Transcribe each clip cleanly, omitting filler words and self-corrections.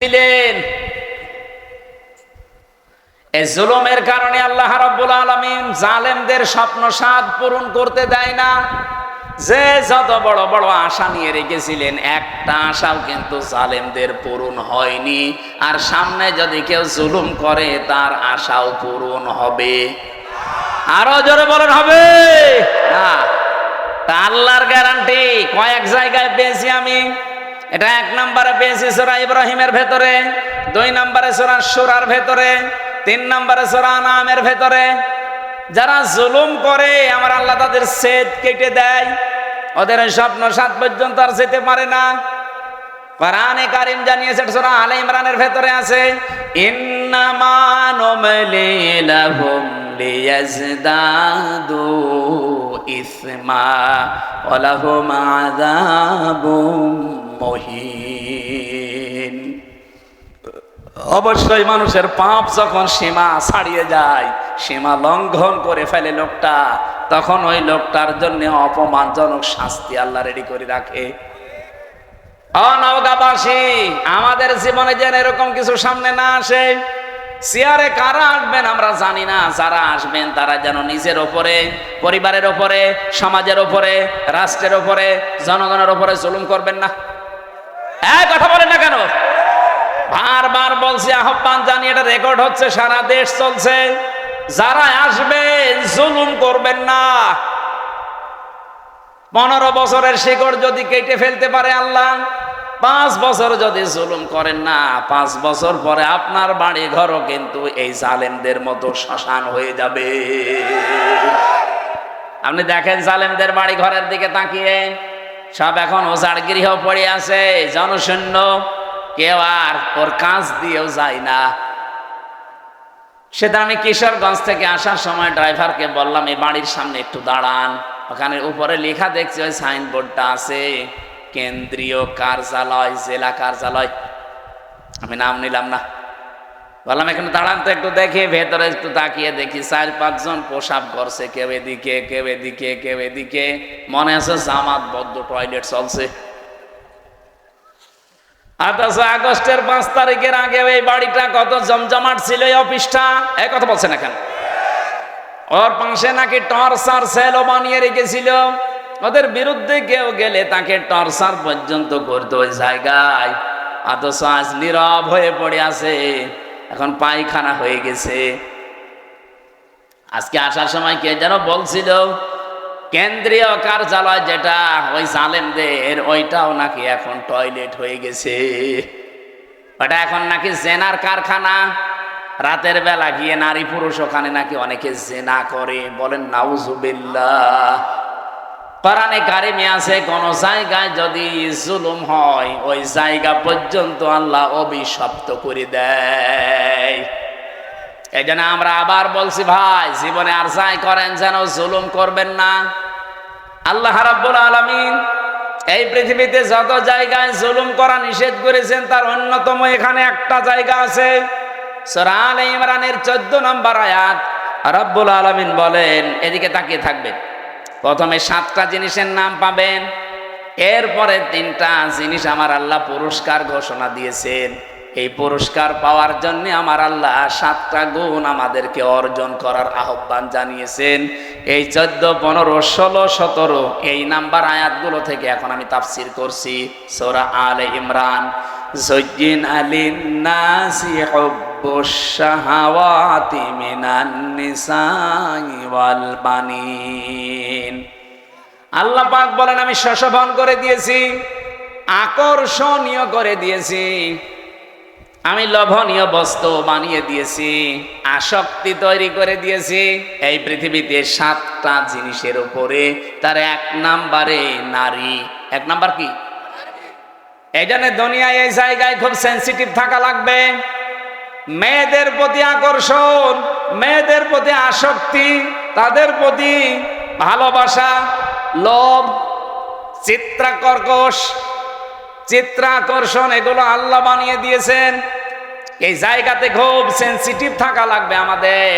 ছিলেন। এই জুলুমের কারণে আল্লাহ রাব্বুল আলামিন জালেমদের স্বপ্ন সাধ পূরণ করতে দেয় না। যে যত বড় বড় আশা নিয়ে রেখেছিলেন, একটা আশাও কিন্তু জালেমদের পূরণ হয়নি। আর সামনে যদি কেউ জুলুম করে, তার আশাও পূরণ হবে। আরো জোরে বলেন, হবে না? তা আল্লাহর গ্যারান্টি কয়েক জায়গায় পেয়েছি আমি। এটা 1 নম্বরে পেয়েছি সূরা ইব্রাহিমের ভেতরে, 2 নম্বরে সূরা শুরার ভেতরে, 3 নম্বরে সূরা আনামের ভেতরে। যারা জুলুম করে, আমার আল্লাহ তাদের সেদ কেটে দেয়, ওদের স্বপ্ন সাত পর্যন্ত আর যেতে পারে না। কোরআনে কারীম জানিয়েছে, সূরা আলে ইমরানের ভেতরে আছে, ইন্নামা নুমলি লাহুম লিয়াজদাদু ইসমা ওয়া লাহুম আযাবুম মুহিন। অবশ্যই মানুষের পাপ যখন সীমা ছাড়িয়ে যায়, সীমা লঙ্ঘন করে ফেলে লোকটা, তখন ওই লোকটার জন্য অপমানজনক শাস্তি আল্লাহ রেডি করে রাখে। নওগাঁবাসী, আমাদের জীবনে যেন এরকম কিছু সামনে না আসে। চেয়ারে কারা আসবেন আমরা জানি না, যারা আসবেন তারা যেন নিজের ওপরে, পরিবারের ওপরে, সমাজের ওপরে, রাষ্ট্রের ওপরে, জনগণের ওপরে জুলুম করবেন না। কথা বলেন না কেন? বারবার বলছি, আহ্বান জানি, এটা রেকর্ড হচ্ছে, সারা দেশ চলছে। যারা আসবেন জুলুম করবেন না। 15 বছরের শিকড় যদি কেটে ফেলতে পারে আল্লাহ, 5 বছর যদি জুলুম করেন না, 5 বছর পরে আপনার বাড়ি ঘরও কিন্তু এই জালেমদের মতো শ্মশান হয়ে যাবে। আপনি দেখেন জালেমদের বাড়ি ঘরের দিকে তাকিয়ে, সব এখন ওজাড় গৃহ পড়ে আছে, জনশূন্য, কেউ আর ওর কাজ দিয়েও যায় না। সেটা আমি কিশোরগঞ্জ থেকে আসার সময় ড্রাইভারকে বললাম, এই বাড়ির সামনে একটু দাঁড়ান, ওখানে উপরে লেখা দেখছি, ওই সাইনবোর্ডটা আছে, কেন্দ্রীয় কার্যালয়, জেলা কার্যালয়। আমি নাম নিলাম না, বললাম এখানে দাঁড়ান তো একটু দেখি। ভেতরে একটু তাকিয়ে দেখি 4-5 জন প্রসাব করছে, কেউ এদিকে কেউ এদিকে কেউ এদিকে, মনে আছে জামাতবদ্ধ টয়লেট চলছে। অথচ আগস্টের 5 তারিখের আগে এই বাড়িটা কত জমজমাট ছিল, এই অফিসটা। এই কথা বলছেন এখন? ওর পাশে নাকি টর্চার সেলও বানিয়ে রেখেছিল, ওদের বিরুদ্ধে কেউ গেলে তাকে টর্চার পর্যন্ত করতো ওই জায়গায়। অথচ আজ নীরব হয়ে পড়ে আছে, এখন পায়খানা হয়ে গেছে। আজকে আসার সময় কে যেন বলছিল, কেন্দ্রীয় কার্যালয় যেটা ওই জালেমদের, ওইটাও নাকি এখন টয়লেট হয়ে গেছে। ওটা এখন নাকি জেনার কারখানা। রাতের বেলা গিয়ে নারী পুরুষ ওখানে নাকি অনেকে জেনা করে। বলেন নাউজুবিল্লাহ। কোরআনে কারিমে আছে, কোন জায়গায় যদি জুলুম হয়, ওই জায়গা পর্যন্ত আল্লাহ অভিশপ্ত করে দেয়। এই জন্য আমরা আবার বলছি, ভাই জীবনে আর যাই করেন যেন জুলুম করবেন না। আল্লাহ রাব্বুল আলামিন এই পৃথিবীতে যত জায়গায় জুলুম করা নিষেধ করেছেন, তার অন্যতম এখানে একটা জায়গা আছে। সূরা আলে ইমরানের 14 নম্বর আয়াত, রাব্বুল আলামিন বলেন, এদিকে তাকিয়ে থাকবেন, প্রথমে 7টা জিনিসের নাম পাবেন, এরপরে 3টা জিনিস আমার আল্লাহ পুরস্কার ঘোষণা দিয়েছেন। এই পুরস্কার পাওয়ার জন্য আমার আল্লাহ 7টা গুণ আমাদেরকে অর্জন করার আহ্বান জানিয়েছেন। এই 14, 15, 16, 17 এই নাম্বার আয়াতগুলো থেকে এখন আমি তাফসীর করছি। সূরা আলে ইমরান, যুজ্জিনা লিন-নাসি হুব্বুশ শাহাওয়াতি মিনান নিসাই ওয়াল বানিন। আল্লাহ পাক বলেন, আমি শোষণ করে দিয়েছি, আকর্ষণীয় করে দিয়েছি, আমি লোভনীয় বস্তু বানিয়ে দিয়েছি, আসক্তি তৈরি করে দিয়েছি এই পৃথিবীতে 7টা জিনিসের উপরে। তার 1 নম্বরে নারী। 1 নাম্বার কি? এই জন্য দুনিয়ায় এই জায়গায় খুব সেন্সিটিভ থাকা লাগবে। মেয়েদের প্রতি আকর্ষণ, মেয়েদের প্রতি আসক্তি, তাদের প্রতি ভালোবাসা, লোভ, চিত্রাকর্ষণ, এগুলো আল্লাহ বানিয়ে দিয়েছেন। এই জায়গাতে খুব সেন্সিটিভ থাকা লাগবে আমাদের।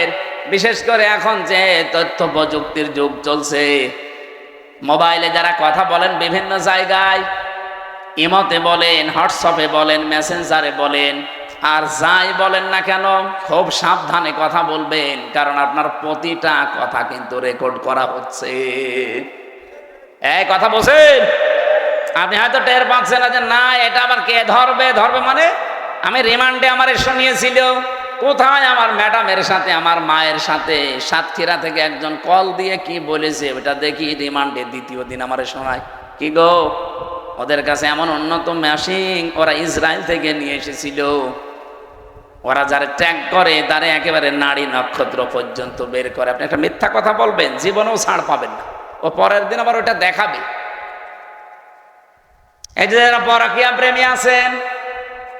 বিশেষ করে এখন যে তথ্য প্রযুক্তির যুগ চলছে, মোবাইলে যারা কথা বলেন বিভিন্ন জায়গায়, ইমতে বলেন, হোয়াটসঅ্যাপে বলেন, মেসেঞ্জারে বলেন, আর যাই বলেন না কেন খুব সাবধানে কথা বলবেন, কারণ আপনার প্রতিটা কথা কিন্তু রেকর্ড করা হচ্ছে। এই কথা বলছেন, আপনি হয়তো টের পাচ্ছেন না যে না এটা আবার কে ধরবে। ধরবে মানে আমি রিমান্ডে আমার শুনিয়েছিল, কোথায় আমার ম্যাডামের সাথে আমার মায়ের সাথে সাতক্ষীরা থেকে একজন কল দিয়ে কি বলেছে ওটা দেখি রিমান্ডে দ্বিতীয় দিন আমার শোনায়। কি গো, ওদের কাছে এমন উন্নত মেশিন ওরা ইসরায়েল থেকে নিয়ে এসেছিল, ওরা যারা ট্যাগ করে তারা একেবারে নাড়ি নক্ষত্র পর্যন্ত বের করে। আপনি একটা মিথ্যা কথা বলবেন, জীবনেও ছাড় পাবেন না, ও পরের দিন আবার ওটা দেখাবে। এই যে যারা পরকীয়া প্রেমী আছেন,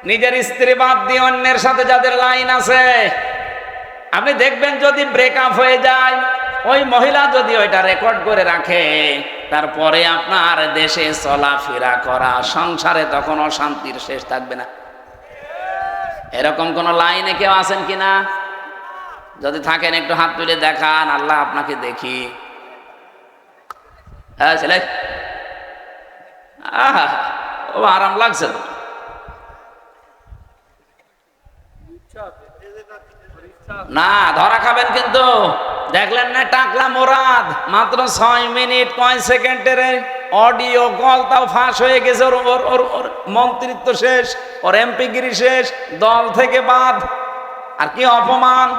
নিজের স্ত্রী বাদ দিয়ে অন্যের সাথে যাদের লাইন আছে, আপনি দেখবেন যদি ব্রেকআপ হয়ে যায়, ওই মহিলা যদি ওইটা রেকর্ড করে রাখে, তারপরে আপনার দেশে চলাফেরা করা, সংসারে তখন অশান্তির শেষ থাকবে না। এরকম কোন লাইনে কেউ আছেন কিনা? যদি থাকেন একটু হাত তুলে দেখান, আল্লাহ আপনাকে দেখি। হ্যাঁ ছেলে, আহা ও আরাম লাগছে তো। না ধরা খাবেন কিন্তু। দেখলেন না টাকলা মোরাদ মাত্র 6 মিনিট 9 সেকেন্ডের অডিও কল, তাও ফাঁস হয়ে গেছে। ওর মন্ত্রিত্ব শেষ, ওর এমপিগিরি শেষ, দল থেকে বাদ। আর কি অপমান!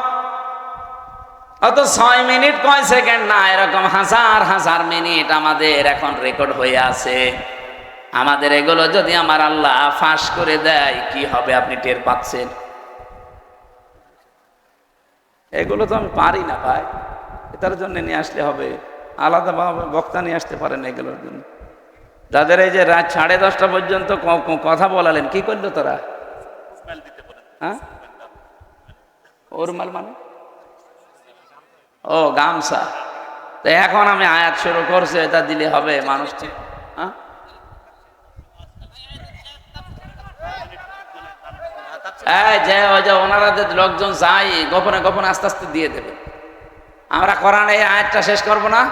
অত 6 মিনিট 9 সেকেন্ড না, এরকম হাজার হাজার মিনিট আমাদের এখন রেকর্ড হয়ে আছে। আমাদের এগুলো যদি আমার আল্লাহ ফাঁস করে দেয় কি হবে আপনি টের পাচ্ছেন? এগুলো তো আমি পারি না ভাই, এটার জন্য নিয়ে আসলে হবে, আলাদাভাবে বক্তা নিয়ে আসতে পারেন এগুলোর জন্য। যাদের এই যে রাত 10:30 পর্যন্ত কথা বলালেন, কি করলো তোরা? হ্যাঁ, ওরমাল মানে ও গামছা। তো এখন আমি আয়াত শুরু করছি, এটা দিলে হবে মানুষটি? হ্যাঁ, যে ওই যে ওনারা যে লোকজন যাই গোপনে গোপনে আস্তে আস্তে দিয়ে দেবে। আমরা কোরআন এই আয়াতটা শেষ করব না?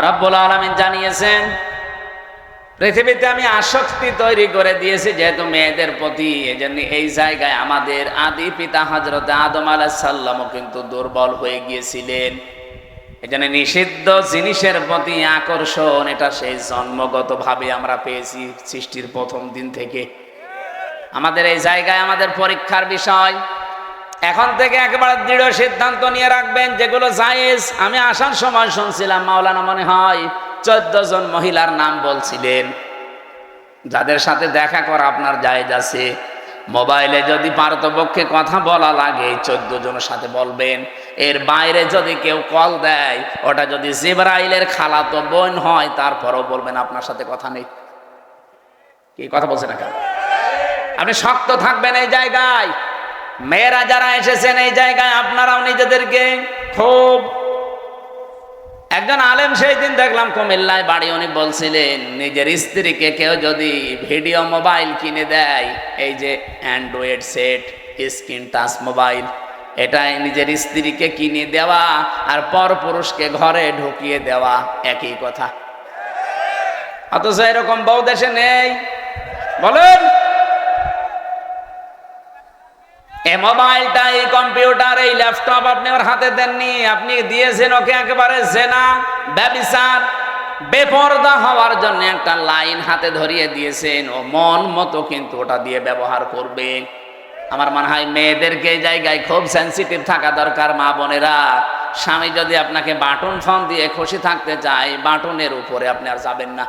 রব্বুল আলামিন জানিয়েছেন, পৃথিবীতে আমি আসক্তি তৈরি করে দিয়েছি যেহেতু মেয়েদের প্রতি, এজন্য এই জায়গায় আমাদের আদি পিতা হযরত আদম আলাইহিস সালামও কিন্তু দুর্বল হয়ে গিয়েছিলেন। এজন্য নিষিদ্ধ জিনিসের প্রতি আকর্ষণ, এটা সেই জন্মগতভাবে আমরা পেয়েছি সৃষ্টির প্রথম দিন থেকে। আমাদের এই জায়গায় আমাদের পরীক্ষার বিষয়। এখন থেকে একেবারে দৃঢ় সিদ্ধান্ত নিয়ে রাখবেন যেগুলো জায়েজ। আমি আসার সময় শুনছিলাম মাওলানা মনে হয় 14 জন মহিলার নাম বলছিলেন যাদের সাথে দেখা করা আপনার জায়েজ আছে। মোবাইলে যদি পারতপক্ষে কথা বলা লাগে 14 জনের সাথে বলবেন। এর বাইরে যদি কেউ কল দেয়, ওটা যদি জিবরাইলের খালাতো বোন হয়, তারপরও বলবেন আপনার সাথে কথা নেই। কি কথা বলছেন না কেন? আপনি শক্ত থাকবেন এই জায়গায়। মেয়েরা যারা এসেছেন এই জায়গায়, আপনারাও নিজেদেরকে খুব, একজন আলেম সেই দিন দেখলাম কুমিল্লায় বাড়ি, উনি বলছিলেন নিজের স্ত্রীকে কেউ যদি ভিডিও মোবাইল কিনে দেয়, এই যে Android set, screen touch mobile, এটা নিজের স্ত্রীকে কিনে দেওয়া আর পরপুরুষকে ঘরে ঢুকিয়ে দেওয়া একই কথা। অথচ এরকম বউ দেশে নেই। বলেন, এই মোবাইলটা, এই কম্পিউটার, এই ল্যাপটপ আপনি ওর হাতে দেননি, আপনি দিয়েছেন ওকে একেবারে জেনা, ব্যভিচার, বেপরদা হওয়ার জন্য একটা লাইন হাতে ধরিয়ে দিয়েছেন। ও মন মতো কিন্তু ওটা দিয়ে ব্যবহার করবে। আমার মনে হয় মেয়েদেরকে এই জায়গায় খুব সেন্সিটিভ থাকা দরকার। মা বোনেরা, স্বামী যদি আপনাকে বাটন ফোন দিয়ে খুশি থাকতে চায়, বাটনের উপরে আপনি আর যাবেন না।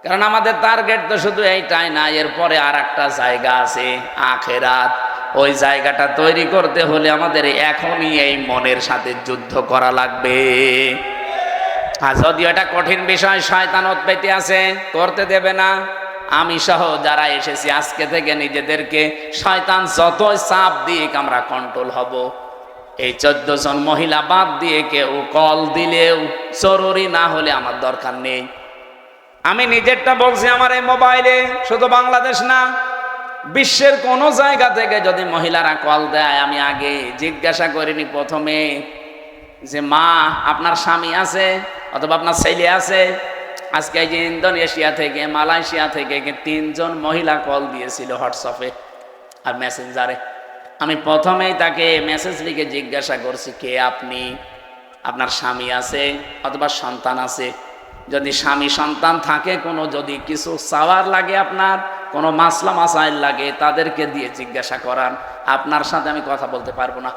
কারণ আমাদের টার্গেট তো শুধু এইটাই না, এরপরে আর একটা জায়গা আছে, আখেরাত। ওই জায়গাটা তৈরি করতে হলে আমাদের এখনই এই মনের সাথে যুদ্ধ করা লাগবে। আর যদিও এটা কঠিন বিষয়, শয়তান উৎপত্তি আছে, করতে দেবে না। আমি সহ যারা এসেছি আজকে থেকে নিজেদেরকে শয়তান যতই চাপ দিয়ে আমরা কন্ট্রোল হব। এই 14 জন মহিলা বাদ দিয়ে কেউ কল দিলেও জরুরি না হলে আমার দরকার নেই। আমি নিজেরটা বলছি, আমার এই মোবাইলে শুধু বাংলাদেশ না, বিশ্বের কোন জায়গা থেকে যদি মহিলারা কল দেয়, আমি আগে জিজ্ঞাসা করিনি প্রথমে যে মা আপনার স্বামী আছে অথবা আপনার ছেলে আছে, আজকে এই যে ইন্দোনেশিয়া থেকে, মালয়েশিয়া থেকে 3জন মহিলা কল দিয়েছিল হোয়াটসঅ্যাপে আর মেসেঞ্জারে। আমি প্রথমেই তাকে মেসেজ লিখে জিজ্ঞাসা করছি, কে আপনি, আপনার স্বামী আছে অথবা সন্তান আছে? যদি স্বামী সন্তান থাকে, কোনো যদি কিছু চাওয়ার লাগে, আপনার কোনো মাসলা মাসাইল লাগে, তাদেরকে দিয়ে জিজ্ঞাসা করান। আপনার সাথে আমি কথা বলতে পারবো না,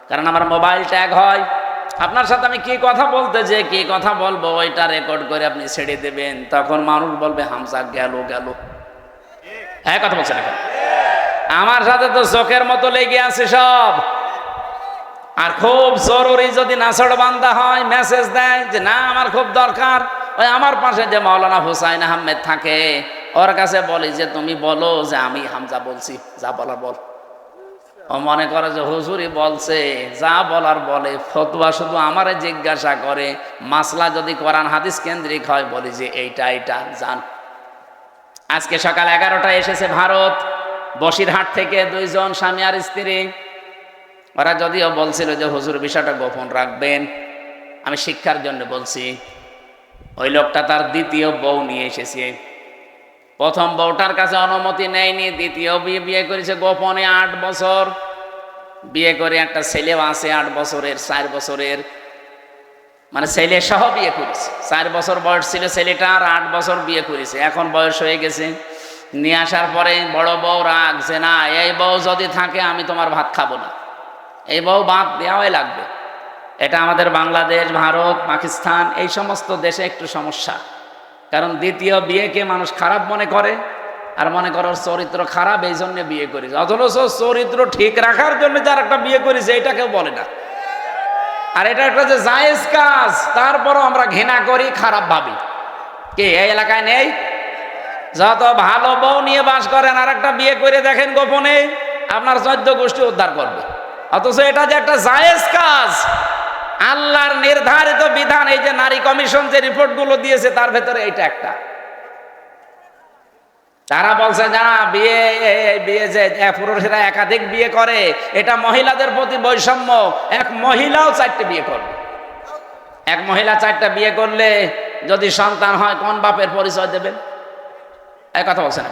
কারণ আমার মোবাইল ট্যাগ হয়। আপনার সাথে আমি কি কথা বলতে যে কি কথা বলবো ওইটা রেকর্ড করে আপনি ছেড়ে দেবেন, তখন মানুষ বলবে হামজা গেল গেল। হ্যাঁ, কথা বলছেন এখন? আমার সাথে তো চোখের মতো লেগে আছে সব। আর খুব জরুরি যদি নাসড় বান্দা হয়, মেসেজ দেয় যে না আমার খুব দরকার, ওই আমার পাশে যে মাওলানা হুসাইন আহমেদ থাকে ওর কাছে বলি যে তুমি বলো যে আমি হামজা বলছি, যা বলার বল। ও মনে করে যে হুজুরি বলছে, যা বলার বলে। ফতোয়া শুধু আমারে জিজ্ঞাসা করে, মাসলা যদি কোরআন হাদিস কেন্দ্রিক হয় বলি যে এইটা এইটা জান। আজকে সকাল 11টায় এসেছে ভারত, বসিরহাট থেকে 2জন স্বামী আর স্ত্রী। ওরা যদিও বলছিল যে হুজুর বিষয়টা গোপন রাখবেন, আমি শিক্ষার জন্য বলছি। ওই লোকটা তার দ্বিতীয় বউ নিয়ে এসেছে। প্রথম বউটার কাছে অনুমতি নেয়নি, দ্বিতীয় বিয়ে করেছে গোপনে। 8 বছর বিয়ে করে একটা ছেলেও আছে 8 বছরের, 4 বছরের, মানে ছেলে সহ বিয়ে করেছে। 4 বছর বয়স ছিল ছেলেটা, আর 8 বছর বিয়ে করেছে। এখন বয়স হয়ে গেছে। নিয়ে আসার পরে বড় বউ রাখছে, না এই বউ যদি থাকে আমি তোমার ভাত খাবো না, এই বউ বাদ দেওয়াই লাগবে। এটা আমাদের বাংলাদেশ, ভারত, পাকিস্তান এই সমস্ত দেশে একটু সমস্যা, কারণ দ্বিতীয় বিয়েকে মানুষ খারাপ মনে করে, আর মনে করো চরিত্র খারাপ, এই জন্য বিয়ে করেছে। অথচ চরিত্র ঠিক রাখার জন্য যার একটা বিয়ে করেছে এটা কেউ বলে না। আর এটা একটা যে জায়েজ কাজ, তারপরও আমরা ঘৃণা করি, খারাপ ভাবি। কে এই এলাকায় নেই? যত ভালো বউ নিয়ে বাস করেন আর একটা বিয়ে করে দেখেন গোপনে, আপনার 14 গোষ্ঠী উদ্ধার করবে। অথচ এটা যে একটা জায়েজ কাজ, আল্লাহর নির্ধারিত বিধান। এই যে নারী কমিশন যে রিপোর্টগুলো দিয়েছে তার ভেতরে এইটা একটা। তারা বলছে না বিয়ে যে পুরুষেরা একাধিক বিয়ে করে এটা মহিলাদের প্রতি বৈষম্য। এক মহিলাও 4টে বিয়ে করবে। এক মহিলা 4টা বিয়ে করলে যদি সন্তান হয় কোন বাপের পরিচয় দেবেন? এই কথা বলছে না।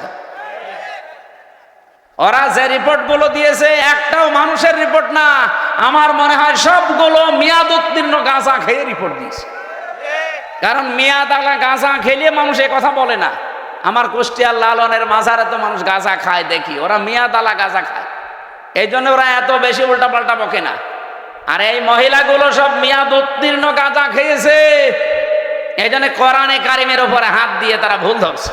ওরা যে রিপোর্টগুলো দিয়েছে একটাও মানুষের রিপোর্ট না, আমার মনে হয় সবগুলো মেয়াদ উত্তীর্ণ গাঁজা খেয়ে রিপোর্ট দিয়েছে। কারণ মেয়াদ আলা গাঁজা খেলে মানুষ এ কথা বলে না। আমার কুষ্টিয়ার লালনের মাজারে তো মানুষ গাঁজা খায় দেখি, ওরা মেয়াদ আলা গাঁজা খায়, এই জন্য ওরা এত বেশি উল্টা পাল্টা বকে না। আর এই মহিলাগুলো সব মেয়াদ উত্তীর্ণ গাঁজা খেয়েছে, এই জন্য কোরআনে কারিমের উপরে হাত দিয়ে তারা ভুল ধরছে।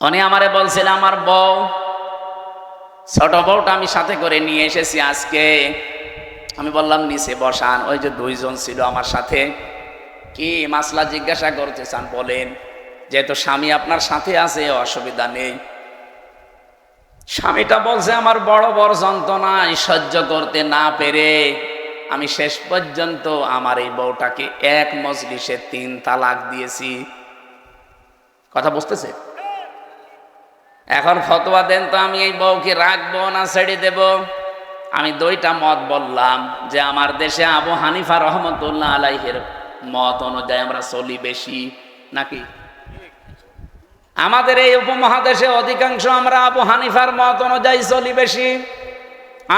উনি আমারে বলছিল আমার বউ, ছোট বউটা আমি সাথে করে নিয়ে এসেছি আজকে। আমি বললাম নিচে বসান। ওই যে 2জন ছিল আমার সাথে। কি মাসলা জিজ্ঞাসা করতে চান বলেন? যেহেতু স্বামী আপনার সাথে আছে অসুবিধা নেই। স্বামীটা বলছে আমার বড় বড় যন্ত্রণায় সহ্য করতে না পেরে আমি শেষ পর্যন্ত আমার এই বউটাকে এক মজলিসে 3 তালাক দিয়েছি। কথা বুঝতেছে? এখন ফতোয়া দেন তো, আমি এই বউকে রাখবো না ছেড়ে দেব? আমি 2টা মত বললাম যে আমার দেশে আবু হানিফা রহমতুল্লাহ আলাইহির মত অনুযায়ী আমরা চলি বেশি, নাকি আমাদের এই উপমহাদেশে অধিকাংশ আমরা আবু হানিফার মত অনুযায়ী চলি বেশি।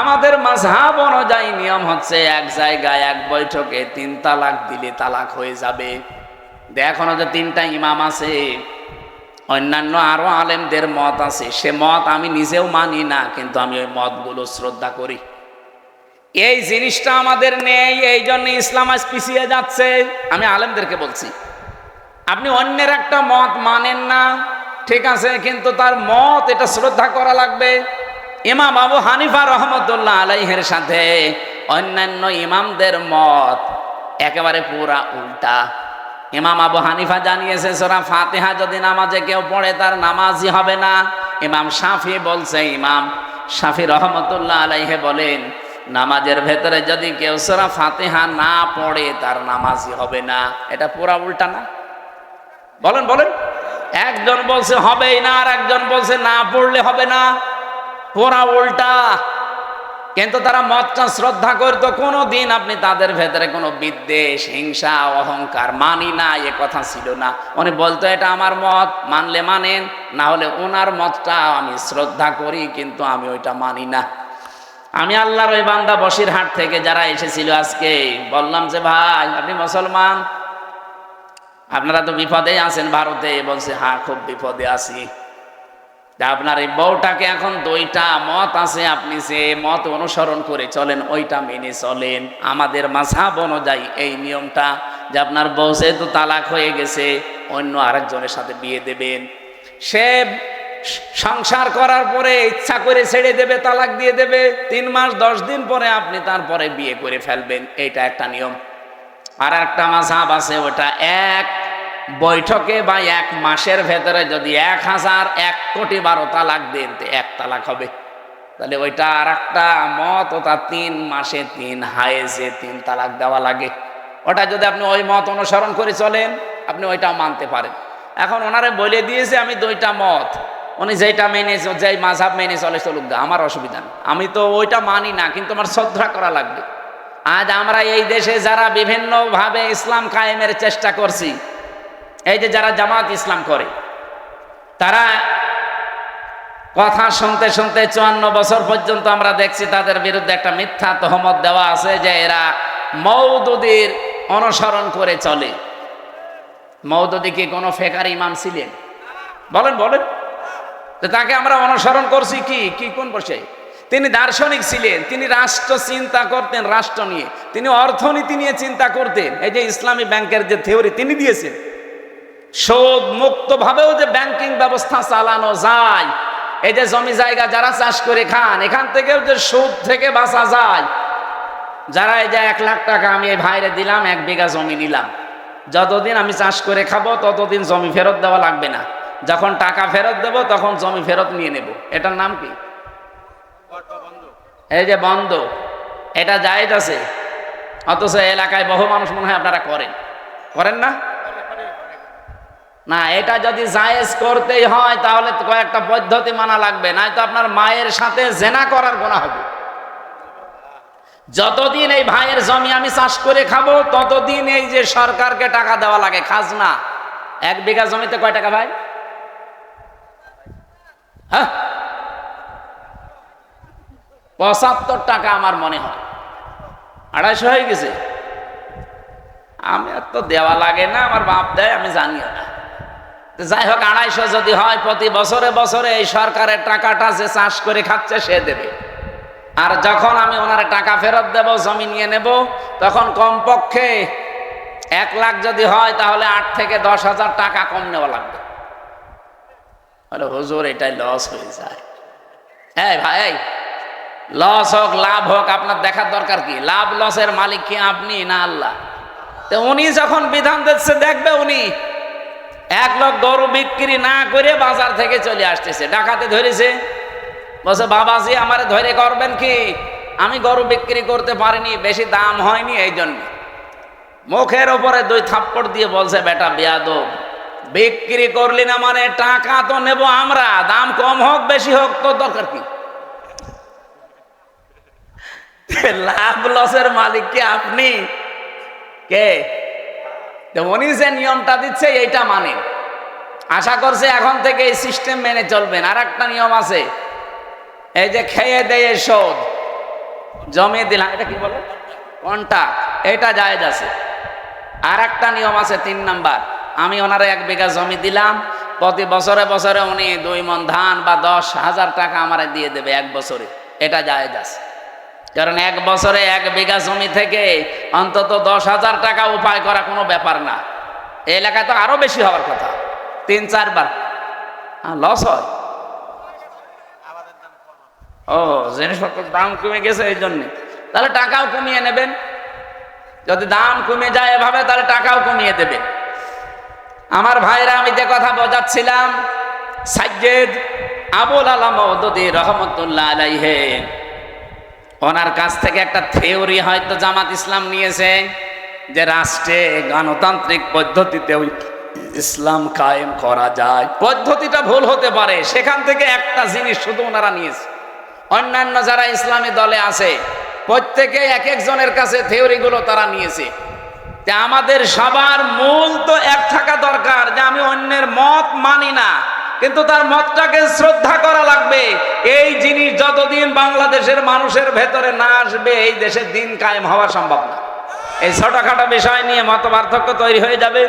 আমাদের মাযহাব অনুযায়ী নিয়ম হচ্ছে এক জায়গায় এক বৈঠকে 3 তালাক দিলে তালাক হয়ে যাবে। এখনো যে 3টা ইমাম আছে, অন্যান্য আরো আলেমদের মত আছে, সে মত আমি নিজেও মানি না, কিন্তু আমি ওই মতগুলো শ্রদ্ধা করি। এই জিনিসটা আমাদের নেই, এই জন্য ইসলাম আজ পিছিয়ে যাচ্ছে। আমি আলেমদেরকে বলছি, আপনি অন্যের একটা মত মানেন না ঠিক আছে, কিন্তু তার মত এটা শ্রদ্ধা করা লাগবে। ইমাম আবু হানিফা রহমতুল্লাহ আলাইহির সাথে অন্যান্য ইমামদের মত একেবারে পুরা উল্টা। ইমাম আবু হানিফা জানিয়েছে সূরা ফাতিহা যদি নামাজে কেউ পড়ে তার নামাজই হবে না। ইমাম শাফি বলছে, ইমাম শাফি রহমতুল্লাহ আলাইহি বলেন নামাজের ভেতরে যদি কেউ সূরা ফাতিহা না পড়ে তার নামাজই হবে না। এটা পুরা উল্টা না? বলেন বলেন। একজন বলছে হবেই না, আর একজন বলছে না পড়লে হবে না। পুরা উল্টা। কিন্তু তারা মতটা শ্রদ্ধা করত। কোনো দিন আপনি তাদের ভেতরে কোনো বিদ্বেষ, হিংসা, অহংকার, মানি না এ কথা ছিল না। উনি বলতো এটা আমার মত, মানলে মানেন, না হলে ওনার মতটা আমি শ্রদ্ধা করি কিন্তু আমি ওইটা মানি না। আমি আল্লাহর ওই বান্দা বসিরহাট থেকে যারা এসেছিল আজকে বললাম যে ভাই আপনি মুসলমান, আপনারা তো বিপদে আছেন ভারতে। বলছে হ্যাঁ খুব বিপদে আছি। আপনার এই বউটাকে এখন দুইটা মত আছে, আপনি সে মত অনুসরণ করে চলেন, ওইটা মেনে চলেন। আমাদের মাযহাব অনুযায়ী এই নিয়মটা যে আপনার বউ যেহেতু তালাক হয়ে গেছে অন্য আরেকজনের সাথে বিয়ে দেবেন, সে সংসার করার পরে ইচ্ছা করে ছেড়ে দেবে, তালাক দিয়ে দেবে, 3 মাস 10 দিন পরে আপনি তারপরে বিয়ে করে ফেলবেন, এইটা একটা নিয়ম। আর একটা মাযহাব আছে ওটা এক বৈঠকে বা 1 মাসের ভেতরে যদি 1001 কোটি 12 তালাক দেন তো 1 তালাক হবে। তাহলে ওইটা আর একটা মত, ওটা 3 মাসে 3 হায়েজে 3 তালাক দেওয়া লাগে। ওটা যদি আপনি ওই মত অনুসরণ করে চলেন আপনি ওইটাও মানতে পারেন। এখন ওনারে বলে দিয়েছে আমি 2টা মত, উনি যেটা মেনে যেই মাযহাব মেনে চলে চলুক, আমার অসুবিধা নেই, আমি তো ওইটা মানি না কিন্তু আমার শ্রদ্ধা করা লাগবে। আজ আমরা এই দেশে যারা বিভিন্নভাবে ইসলাম কায়েমের চেষ্টা করছি, এই যে যারা জামাত ইসলাম করে, তারা কথা শুনতে শুনতে 54 বছর পর্যন্ত আমরা দেখছি তাদের বিরুদ্ধে একটা মিথ্যা তহমত দেওয়া আছে যে এরা মওদুদীর অনুসরণ করে চলে। মওদুদী কি কোনো ফেকার ইমাম ছিলেন? বলেন বলেন। তো তাকে আমরা অনুসরণ করছি কি কোন বসে? তিনি দার্শনিক ছিলেন, তিনি রাষ্ট্র চিন্তা করতেন, রাষ্ট্র নিয়ে তিনি অর্থনীতি নিয়ে চিন্তা করতেন। এই যে ইসলামী ব্যাংকের যে থিওরি তিনি দিয়েছেন, সুদ মুক্ত ভাবেও যে ব্যাংকিং ব্যবস্থা চালানো যায়, এই যে জমি জায়গা যারা চাষ করে খান এখান থেকেও যে সুদ থেকে বাঁচা যায়। যারা এই যে 1 লাখ টাকা আমি এই ভাইরে দিলাম, 1 বিঘা জমি নিলাম, যতদিন আমি চাষ করে খাবো ততদিন জমি ফেরত দেওয়া লাগবে না, যখন টাকা ফেরত দেব তখন জমি ফেরত নিয়ে নেব। এটার নাম কি? এই যে বন্ধ, এটা জায়েজ আছে। অথচ এলাকায় বহু মানুষ মনে হয় আপনারা করেন না? না, এটা যদি জায়েজ করতেই হয় তাহলে কয়েকটা পদ্ধতি মানা লাগবে, নয়তো আপনার মায়ের সাথে জেনা করার গুনাহ হবে। যতদিন এই ভাইয়ের জমি আমি চাষ করে খাবো ততদিন এই যে সরকারকে টাকা দেওয়া লাগে খাজনা। 1 বিঘা জমিতে কয় টাকা ভাই? হ্যাঁ, 75 টাকা আমার মনে হয়, 250 হয়ে গেছে। আমি আর তো দেওয়া লাগে না, আমার বাপ দেয়, আমি জানিও না। যাই হোক, 250 যদি হয়, প্রতি বছরে বছরে এই সরকারের টাকাটা যে চাষ করে খাচ্ছে সে দেবে। আর যখন আমি ওনার টাকা ফেরত দেব, জমি নিয়ে নেব, তখন কমপক্ষে 1 লাখ যদি হয় তাহলে 8 থেকে 10 হাজার টাকা কম নেওয়া লাগবে। বলে হুজুর এটাই লস হয়ে যায়। হ্যাঁ ভাই, লস হোক লাভ হোক আপনার দেখার দরকার কি? লাভ লসের মালিক কি আপনি না আল্লাহ? তো উনি যখন বিধান দিচ্ছে দেখবে, উনি 1 লাখ গরু বিক্রি না করে বাজার থেকে চলে আসতেছে, ডাকাতে ধরেছে, বলছে বাবাজি আমারে ধরে করবেন কি? আমি গরু বিক্রি করতে পারিনি, বেশি দাম হয়নি, এই জন্য। মুখের ওপরে 2 থাপ্পড় দিয়ে বলছে বেটা বেয়াদব, বিক্রি করলি না মানে টাকা তো নেব আমরা, দাম কম হোক বেশি হোক তোর দরকার কি? লাভ লসের মালিক কি আপনি? কে? উনি যে নিয়মটা দিচ্ছে এইটা মানে আশা করছে এখন থেকে এই সিস্টেম মেনে চলবেন। আর একটা নিয়ম আছে, এই যে খেয়ে দেয়ে শোধ, জমি দিলাম, এটা কি বলে? কন্ট্রাক্ট, এটা জায়েজ আছে। আর একটা নিয়ম আছে 3 নাম্বার, আমি ওনারে 1 বিঘা জমি দিলাম, প্রতি বছরে বছরে উনি 2 মণ ধান বা 10,000 টাকা আমারে দিয়ে দেবে 1 বছরে, এটা জায়েজ আছে। কারণ 1 বছরে 1 বিঘা জমি থেকে অন্তত 10,000 টাকা উপায় করা কোনো ব্যাপার না। এই এলাকায় তো আরো বেশি হওয়ার কথা, 3-4 বার লস হয়। ও, জিনিসপত্রের দাম কমে গেছে এই জন্য, তাহলে টাকাও কমিয়ে নেবেন। যদি দাম কমে যায় এভাবে তাহলে টাকাও কমিয়ে দেবেন। আমার ভাইরা, আমি যে কথা বোঝাচ্ছিলাম, সাইয়্যিদ আবুল আলা মওদুদী রহমাতুল্লাহ আলাইহি, ওনার কাছ থেকে একটা থিওরি হয়তো জামাত ইসলাম নিয়েছে যে রাষ্ট্রে গণতান্ত্রিক পদ্ধতিতেও ইসলাম কায়েম করা যায়। পদ্ধতিটা ভুল হতে পারে, সেখান থেকে একটা জিনিস শুধু ওনারা নিয়েছে, অন্যান্য যারা ইসলামী দলে আছে প্রত্যেকে এক একজনের কাছে থিওরিগুলো তারা নিয়েছে। যে আমাদের সবার মূল তো এক থাকা দরকার যে আমি অন্যের মত মানি না, কিন্তু তার মতটাকে শ্রদ্ধা করা লাগবে। এই জিনিস যতদিন বাংলাদেশের মানুষের ভেতরে না আসবে এই দেশে দিন কায়েম হওয়া সম্ভব না। এই ছোটখাটো বিষয় নিয়ে মত পার্থক্য তৈরি হয়ে যাবে।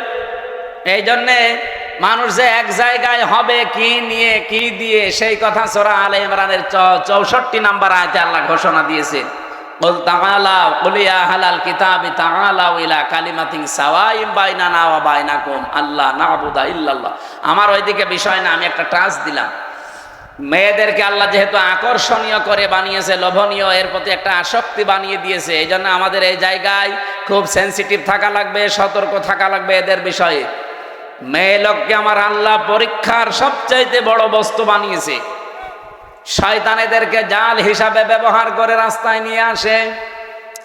এই জন্যে মানুষ যে এক জায়গায় হবে কি নিয়ে কি দিয়ে, সেই কথা সূরা আলে ইমরানের 64 নম্বর আয়াতে আল্লাহ ঘোষণা দিয়েছে, কুল তাআলাউ কুল ইয়া আহলাল কিতাবি তাআলাউ ইলা কালিমাতিন সাওয়াইন বাইনানা ওয়া বাইনাকুম আল্লা না'বুদা ইল্লাল্লাহ। আমার ওইদিকে বিষয় না, আমি একটা টাচ দিলাম। মেয়েদেরকে আল্লাহ যেহেতু আকর্ষণীয় করে বানিয়েছে, লোভনীয়, এর প্রতি একটা আসক্তি বানিয়ে দিয়েছে, এই জন্য আমাদের এই জায়গায় খুব সেন্সিটিভ থাকা লাগবে, সতর্ক থাকা লাগবে এদের বিষয়ে। মেয়ে লোককে আমার আল্লাহ পরীক্ষার সবচাইতে বড় বস্তু বানিয়েছে। শয়তান এদেরকে জাল হিসাবে ব্যবহার করে রাস্তায় নিয়ে আসে।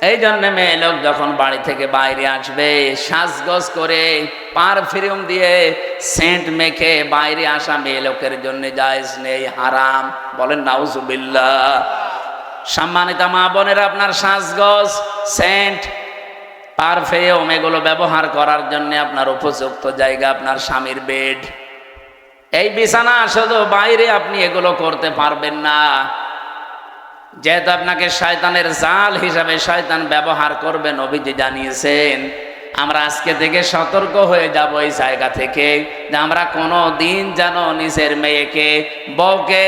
এই জন্য মেয়ে লোক যখন বাড়ি থেকে বাইরে আসবে, সাজগোজ করে পারফিউম দিয়ে সেন্ট মেখে বাইরে আসা মেয়ে লোকের জন্য জায়েজ নেই, হারাম। বলেন নাউজুবিল্লাহ। সম্মানিত মা বোনেরা, আপনার সাজগোজ, সেন্ট, পারফিউম এগুলো ব্যবহার করার জন্য আপনার উপযুক্ত জায়গা আপনার স্বামীর বেড। এই বিছানা শুধু বাইরে আপনি এগুলো করতে পারবেন না, যেহেতু আপনাকে শয়তানের জাল হিসাবে শয়তান ব্যবহার করবে। নবীজি জানিয়েছেন আমরা আজকে থেকে সতর্ক হয়ে যাব এই জায়গা থেকে, যে আমরা কোনো দিন যেন নিজের মেয়েকে, বউকে,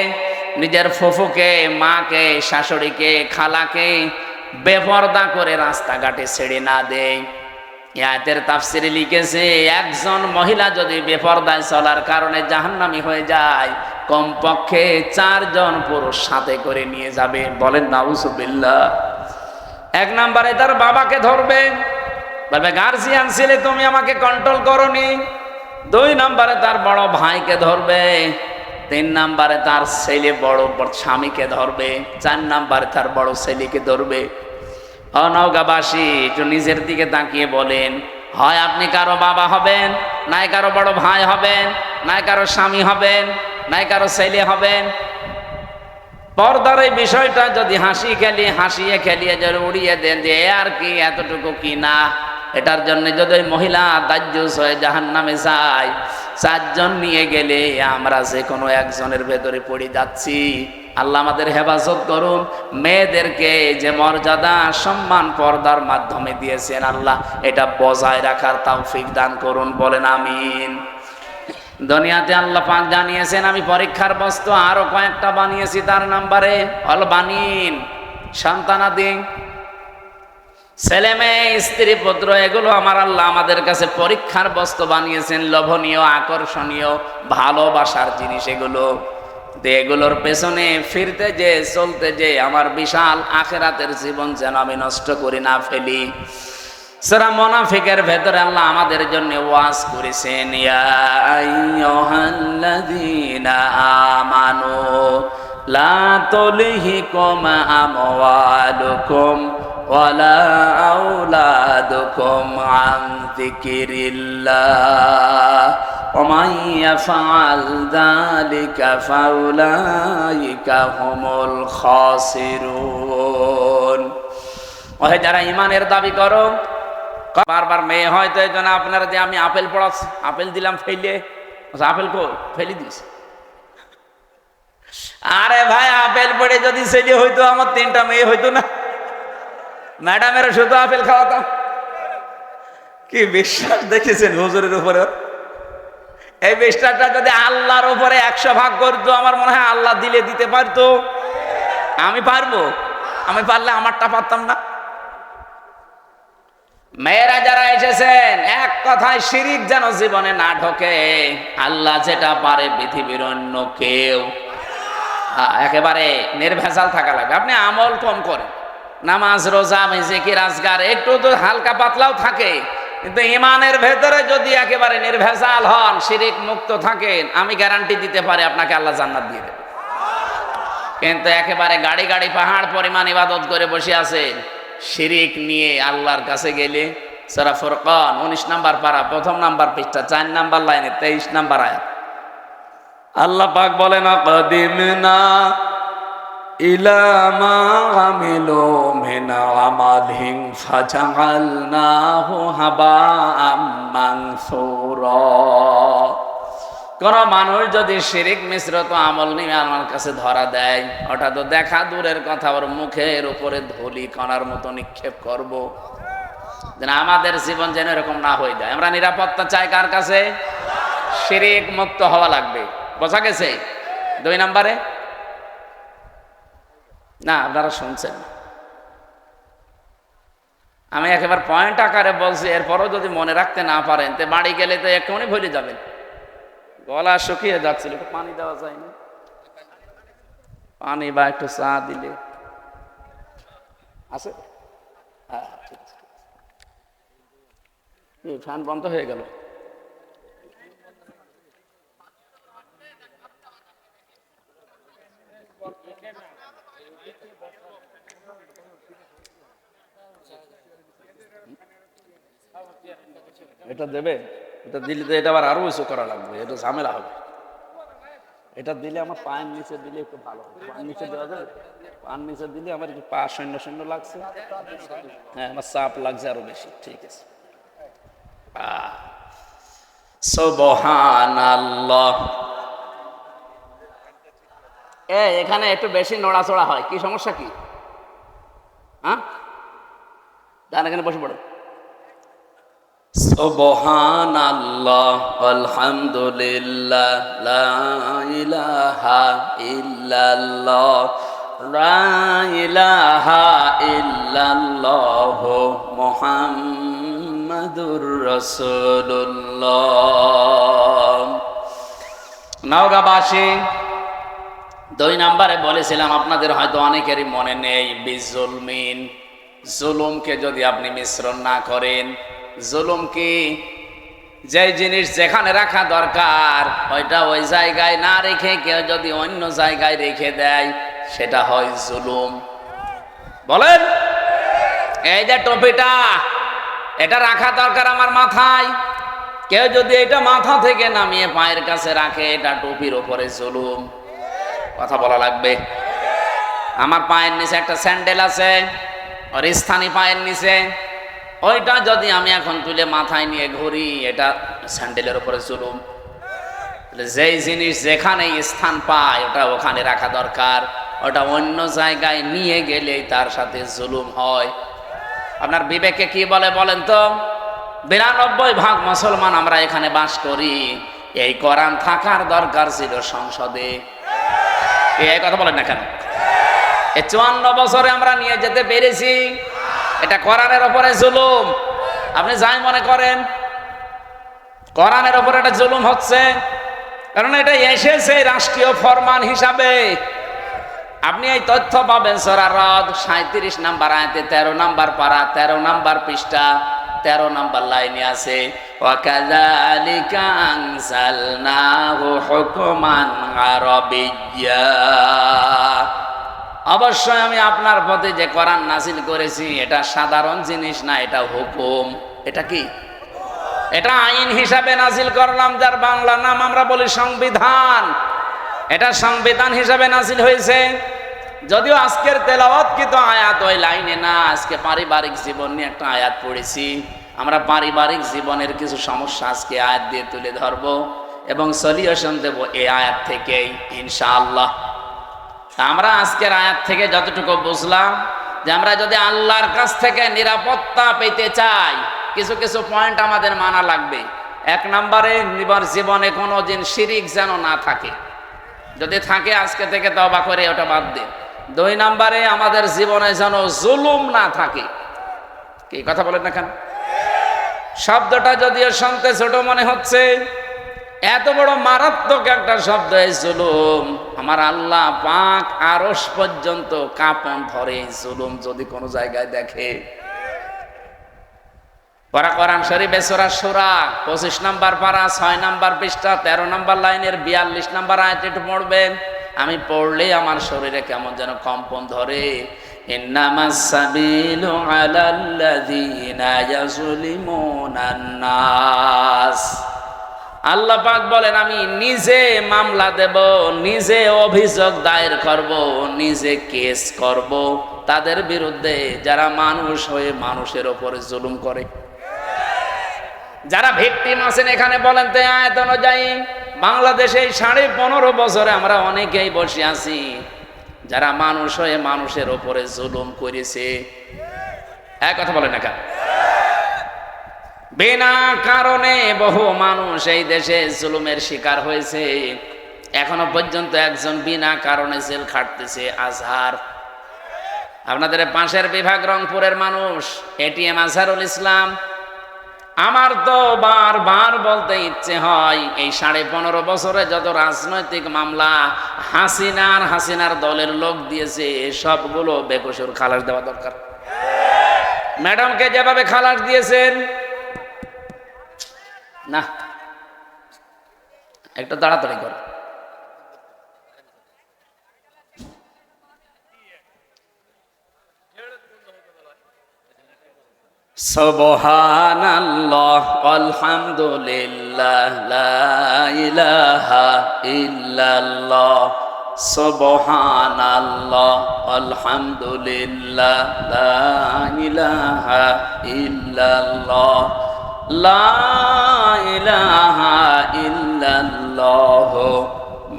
নিজের ফুফুকে, মাকে, শাশুড়িকে, খালাকে বেপরদা করে রাস্তাঘাটে ছেড়ে না দেয়। আয়াতের তাফসিরে লিখেছে একজন মহিলা যদি বেপরদায় চলার কারণে জাহান্নামী হয়ে যায়, কমপক্ষে 4 জন পুরুষ সাথে করে নিয়ে যাবে। বলেন নাউজুবিল্লাহ। 1 নম্বরে তার বাবাকে ধরবে, বলবে গার্জিয়ান ছিলে তুমি আমাকে কন্ট্রোল করোনি। 2 নম্বরে তার বড় ভাইকে ধরবে। 3 নম্বরে তার ছেলে বড় স্বামীকে ধরবে। 4 নম্বরে তার বড় ছেলেকে ধরবে। নওগাঁবাসী একটু নিজের দিকে তাকিয়ে বলেন, হয় আপনি কারো বাবা হবেন, নাই কারো বড় ভাই হবেন, নাই কারো স্বামী হবেন, নাই কারো ছেলে হবেন। পর্দার এই বিষয়টা যদি হাসিয়ে খেলিয়ে যদি উড়িয়ে দেন যে আর কি, এতটুকু কি না, এটার জন্য যদি ওই মহিলা দাজ্জুস হয়ে জাহান্নামে যায়, 4 জন নিয়ে গেলে আমরা যে কোনো একজনের ভেতরে পড়ে যাচ্ছি। আল্লাহ আমাদের হেফাজত করুন। মেয়েদেরকে যে মর্যাদা সম্মান পর্দার মাধ্যমে দিয়েছেন, আল্লাহ এটা বজায় রাখার তৌফিক দান করুন। বলেন আমিন। দুনিয়াতে আল্লাহ পাক জানিয়েছেন আমি পরীক্ষার বস্তু আরো কয়েকটা বানিয়েছি। তার নাম্বারে অল বানিন, সন্তানাদি, ছেলে মেয়ে, স্ত্রী পুত্র, এগুলো আমার আল্লাহ আমাদের কাছে পরীক্ষার বস্তু বানিয়েছেন। লোভনীয়, আকর্ষণীয়, ভালোবাসার জিনিস এগুলো। এগুলোর পেছনে ফিরতে যে, চলতে যে আমার বিশাল আখিরাতের জীবন যেন আমি নষ্ট করি না ফেলি। সূরা মুনাফিকের ভেতরে আল্লাহ আমাদের জন্য ওয়াজ করেছেন, ইয়া আইয়ুহাল্লাযীনা আমানু লা তুলহিকুম আমওয়ালুকুম ওয়ালা আওলাদুকুম আন যিকিরিল্লাহ ওয়া মান ইয়াফআল যালিকা ফাউলাইকা হুমুল খাসিরুন। ওহে যারা ঈমানের দাবি করো, বারবার মেয়ে হয়তো এই জন্য আপনারা যে আমি আপেল পড়াচ্ছি, আপেল দিলাম ফেলে, আপেল কো ফেলে দিস। আরে ভাই, আপেল পড়ে যদি ছেলে হইতো আমার 3টা মেয়ে হইতো না? ম্যাডামের শুধু আপেল খাওয়াতাম। কি বিশ্বাস দেখেছেন হুজুরের উপরে? এই বিশ্বাসটা যদি আল্লাহর উপরে 100 ভাগ করতো, আমার মনে হয় আল্লাহ দিলে দিতে পারতো। আমি পারবো? আমি পারলে আমারটা পারতাম না? মেয়েরা যারা এসেছেন, এক কথায় শিরিক যেন জীবনে না ঢোকে। আল্লাহ যেটা পারে পৃথিবীর অন্য কেউ। একেবারে নির্ভেজাল থাকা লাগবে। আপনি আমল কম করেন, নামাজ, রোজা, জিকির, আজকার একটু তো হালকা পাতলাও থাকে, কিন্তু ইমানের ভেতরে যদি একেবারে নির্ভেজাল হন, শিরিক মুক্ত থাকেন, আমি গ্যারান্টি দিতে পারি আপনাকে আল্লাহ জান্নাত দিয়ে দেবে। কিন্তু একেবারে গাড়ি গাড়ি পাহাড় পরিমাণ ইবাদত করে বসে আছেন, শিরিক নিয়ে আল্লাহর কাছে গেলে, সূরা ফুরকান 19 নম্বর পারা 1ম নাম্বার পৃষ্ঠা 4 নম্বর লাইনে 23 নম্বর আয়াত, আল্লাহ পাক বলেন, কাদিমনা ইলা মা আমিলু মিন আমালিন ফাজআলনাহু হাবাআম মানসুরা। কোন মানুষ যদি শিরিক মিশ্রিত আমল নিয়ে আমার কাছে ধরা দেয়, ওটা তো দেখা দূরের কথা, ওর মুখের উপরে ধুলি কণার মতো নিক্ষেপ করব, যেন আমাদের জীবন যেন এরকম না হয়ে যায়। আমরা নিরাপত্তা চাই কার কাছে? শিরিক মুক্ত হওয়া লাগবে। বোঝা গেছে? 2 নম্বরে না, আপনারা শুনছেন, আমি একেবারে পয়েন্ট আকারে বলছি, এরপরও যদি মনে রাখতে না পারেন তো বাড়ি গেলে তো এক্ষুনি ভুলে যাবেন। গলা শুকিয়ে যাচ্ছিল, একটু পানি দেওয়া যায় না? পানি বা একটু চা দিলে আছে? হ্যাঁ, ঠিক আছে। ফ্যান বন্ধ হয়ে গেল। এটা দেবে? এটা দিলে তো এটা আবার আরো উঁচু করা লাগবে, এটা ঝামেলা হবে। এটা দিলে আমার পায়ের নিচে দিলে একটু ভালো হবে। পায়ের নিচে দেওয়া যাবে? পায়ের নিচে দিলে আমার একটু পা শূন্য শূন্য লাগছে, হ্যাঁ আমার চাপ লাগছে আরো বেশি। ঠিক আছে। সুবহানাল্লাহ। এখানে একটু বেশি নড়াচড়া হয়, কি সমস্যা কি? হ্যাঁ, যান এখানে বসে পড়ো। সুবহানাল্লাহ আলহামদুলিল্লাহ লা ইলাহা ইল্লাল্লাহ লা ইলাহা ইল্লাল্লাহ মুহাম্মাদুর রাসূলুল্লাহ। নওগাঁবাসী, 2 নম্বরে বলেছিলাম, আপনাদের হয়তো অনেকেরই মনে নেই, বিজুলমিন, জুলুমকে যদি আপনি মিশ্রণ না করেন, জুলুম কি? যে জিনিস যেখানে রাখা দরকার ওইটা ওই জায়গায় না রেখে কেউ যদি অন্য জায়গায় রেখে দেয়, সেটা হয় জুলুম। বলেন, এই যে টুপিটা, এটা রাখা দরকার আমার মাথায়, কেউ যদি এটা মাথা থেকে নামিয়ে পায়ের কাছে রাখে, এটা টুপির ওপরে জুলুম। কথা বলা লাগবে। আমার পায়ের নিচে একটা স্যান্ডেল আছে, ওর স্থানীয় পায়ের নিচে, ওইটা যদি আমি এখন তুলে মাথায় নিয়ে ঘুরি, এটা স্যান্ডেলের উপরে জুলুম। যেই জিনিস যেখানে স্থান পায় ওটা ওখানে রাখা দরকার, ওটা অন্য জায়গায় নিয়ে গেলেই তার সাথে জুলুম হয়। আপনার বিবেকে কি বলে বলেন তো? 92% মুসলমান আমরা এখানে বাস করি, এই কোরআন থাকার দরকার ছিল সংসদে। এই কথা বলেন না কেন? এই 54 বছরে আমরা নিয়ে যেতে পেরেছি, এটা কোরআনের উপরে জুলুম। আপনি যাই মনে করেন, কোরআনের উপরে এটা জুলুম হচ্ছে, কারণ এটা এসেছে রাষ্ট্রীয় ফরমান হিসাবে। আপনি এই তথ্য পাবেন সূরা রদ 37 নম্বর আয়াতে, 13 নম্বর পারা, 13 নম্বর পৃষ্ঠা, 13 নম্বর লাইনে আছে, ওয়াকাযালিকা আনজালনাহু হুকমান আরাবিয়্যা। অবশ্যই আমি আপনার প্রতি যে কোরআন নাযিল করেছি এটা সাধারণ জিনিস না, এটা হুকুম। এটা কি? এটা আইন হিসাবে নাযিল করলাম, যার বাংলা নাম আমরা বলি সংবিধান। এটা সংবিধান হিসাবে নাযিল হয়েছে। যদিও আজকের তেলাওয়াতকৃত আয়াত ওই লাইনে না, আজকে পারিবারিক জীবন নিয়ে একটা আয়াত পড়েছি। আমরা পারিবারিক জীবনের কিছু সমস্যা আজকে আয়াত দিয়ে তুলে ধরবো এবং সলিউশন দেব এই আয়াত থেকেই ইনশাআল্লাহ। আমরা আজকের আয়াত থেকে যতটুকু বুঝলাম, যে আমরা যদি আল্লাহর কাছ থেকে নিরাপত্তা পেতে চাই, কিছু কিছু পয়েন্ট আমাদের মানা লাগবে। 1 নম্বরে, জীবনে কোনো দিন শিরিক যেন না থাকে, যদি থাকে আজকে থেকে তওবা করে ওটা বাদ দিন। 2 নম্বরে, আমাদের জীবনে যেন জুলুম না থাকে। কি কথা বলেন না কেন? শব্দটা যদিও শুনতে ছোট মনে হচ্ছে, এত বড় মারাত্মক একটা শব্দ এই জুলুম। আমার আল্লাহ পাক আরশ পর্যন্ত কাঁপন ধরে এই জুলুম যদি কোনো জায়গায় দেখে। পরা কোরআন শরীফে সূরা শূরা 25 নম্বর পারা, 6 নম্বর পৃষ্ঠা, 13 নম্বর লাইনের 42 নম্বর আয়াত একটু পড়বেন। আমি পড়লেই আমার শরীরে কেমন যেন কম্পন ধরে। ইন্নামাস সাবিলু আলাল্লাযীনা ইয়াজলিমুনান নাস। আল্লাহ পাক বলেন আমি নিজে মামলা দেব, নিজে অভিযোগ দায়ের করব, নিজে কেস করব তাদের বিরুদ্ধে যারা মানুষ হয়ে মানুষের উপরে জুলুম করে। যারা ভিকটিম আছেন এখানে বলেন তো আয়াত অনুযায়ী বাংলাদেশে 15.5 বছরে আমরা অনেকেই বসে আছি যারা মানুষ হয়ে মানুষের উপরে জুলুম করেছে। এক কথা বলেন না কেন? বিনা কারণে বহু মানুষ এই দেশে জুলুমের শিকার হয়েছে। এখনো পর্যন্ত একজন বিনা কারণে জেল খাটতেছে, আজহার। আপনাদের পাশের বিভাগ রংপুরের মানুষ এটিএম আজহারুল ইসলাম। আমার তো বারবার বলতে ইচ্ছে হয় এই 15.5 বছরে যত রাজনৈতিক মামলা হাসিনার দলের লোক দিয়েছে সবগুলো বেকসুর খালাস দেওয়া দরকার। ম্যাডামকে যেভাবে খালাস দিয়েছেন, না একটু তাড়াতাড়ি কর। সুবহানাল্লাহ আলহামদুলিল্লাহ লা ইলাহা ইল্লাল্লাহ, সুবহানাল্লাহ আলহামদুলিল্লাহ লা ইলাহা ইল্লাল্লাহ, লা ইলাহা ইল্লাল্লাহ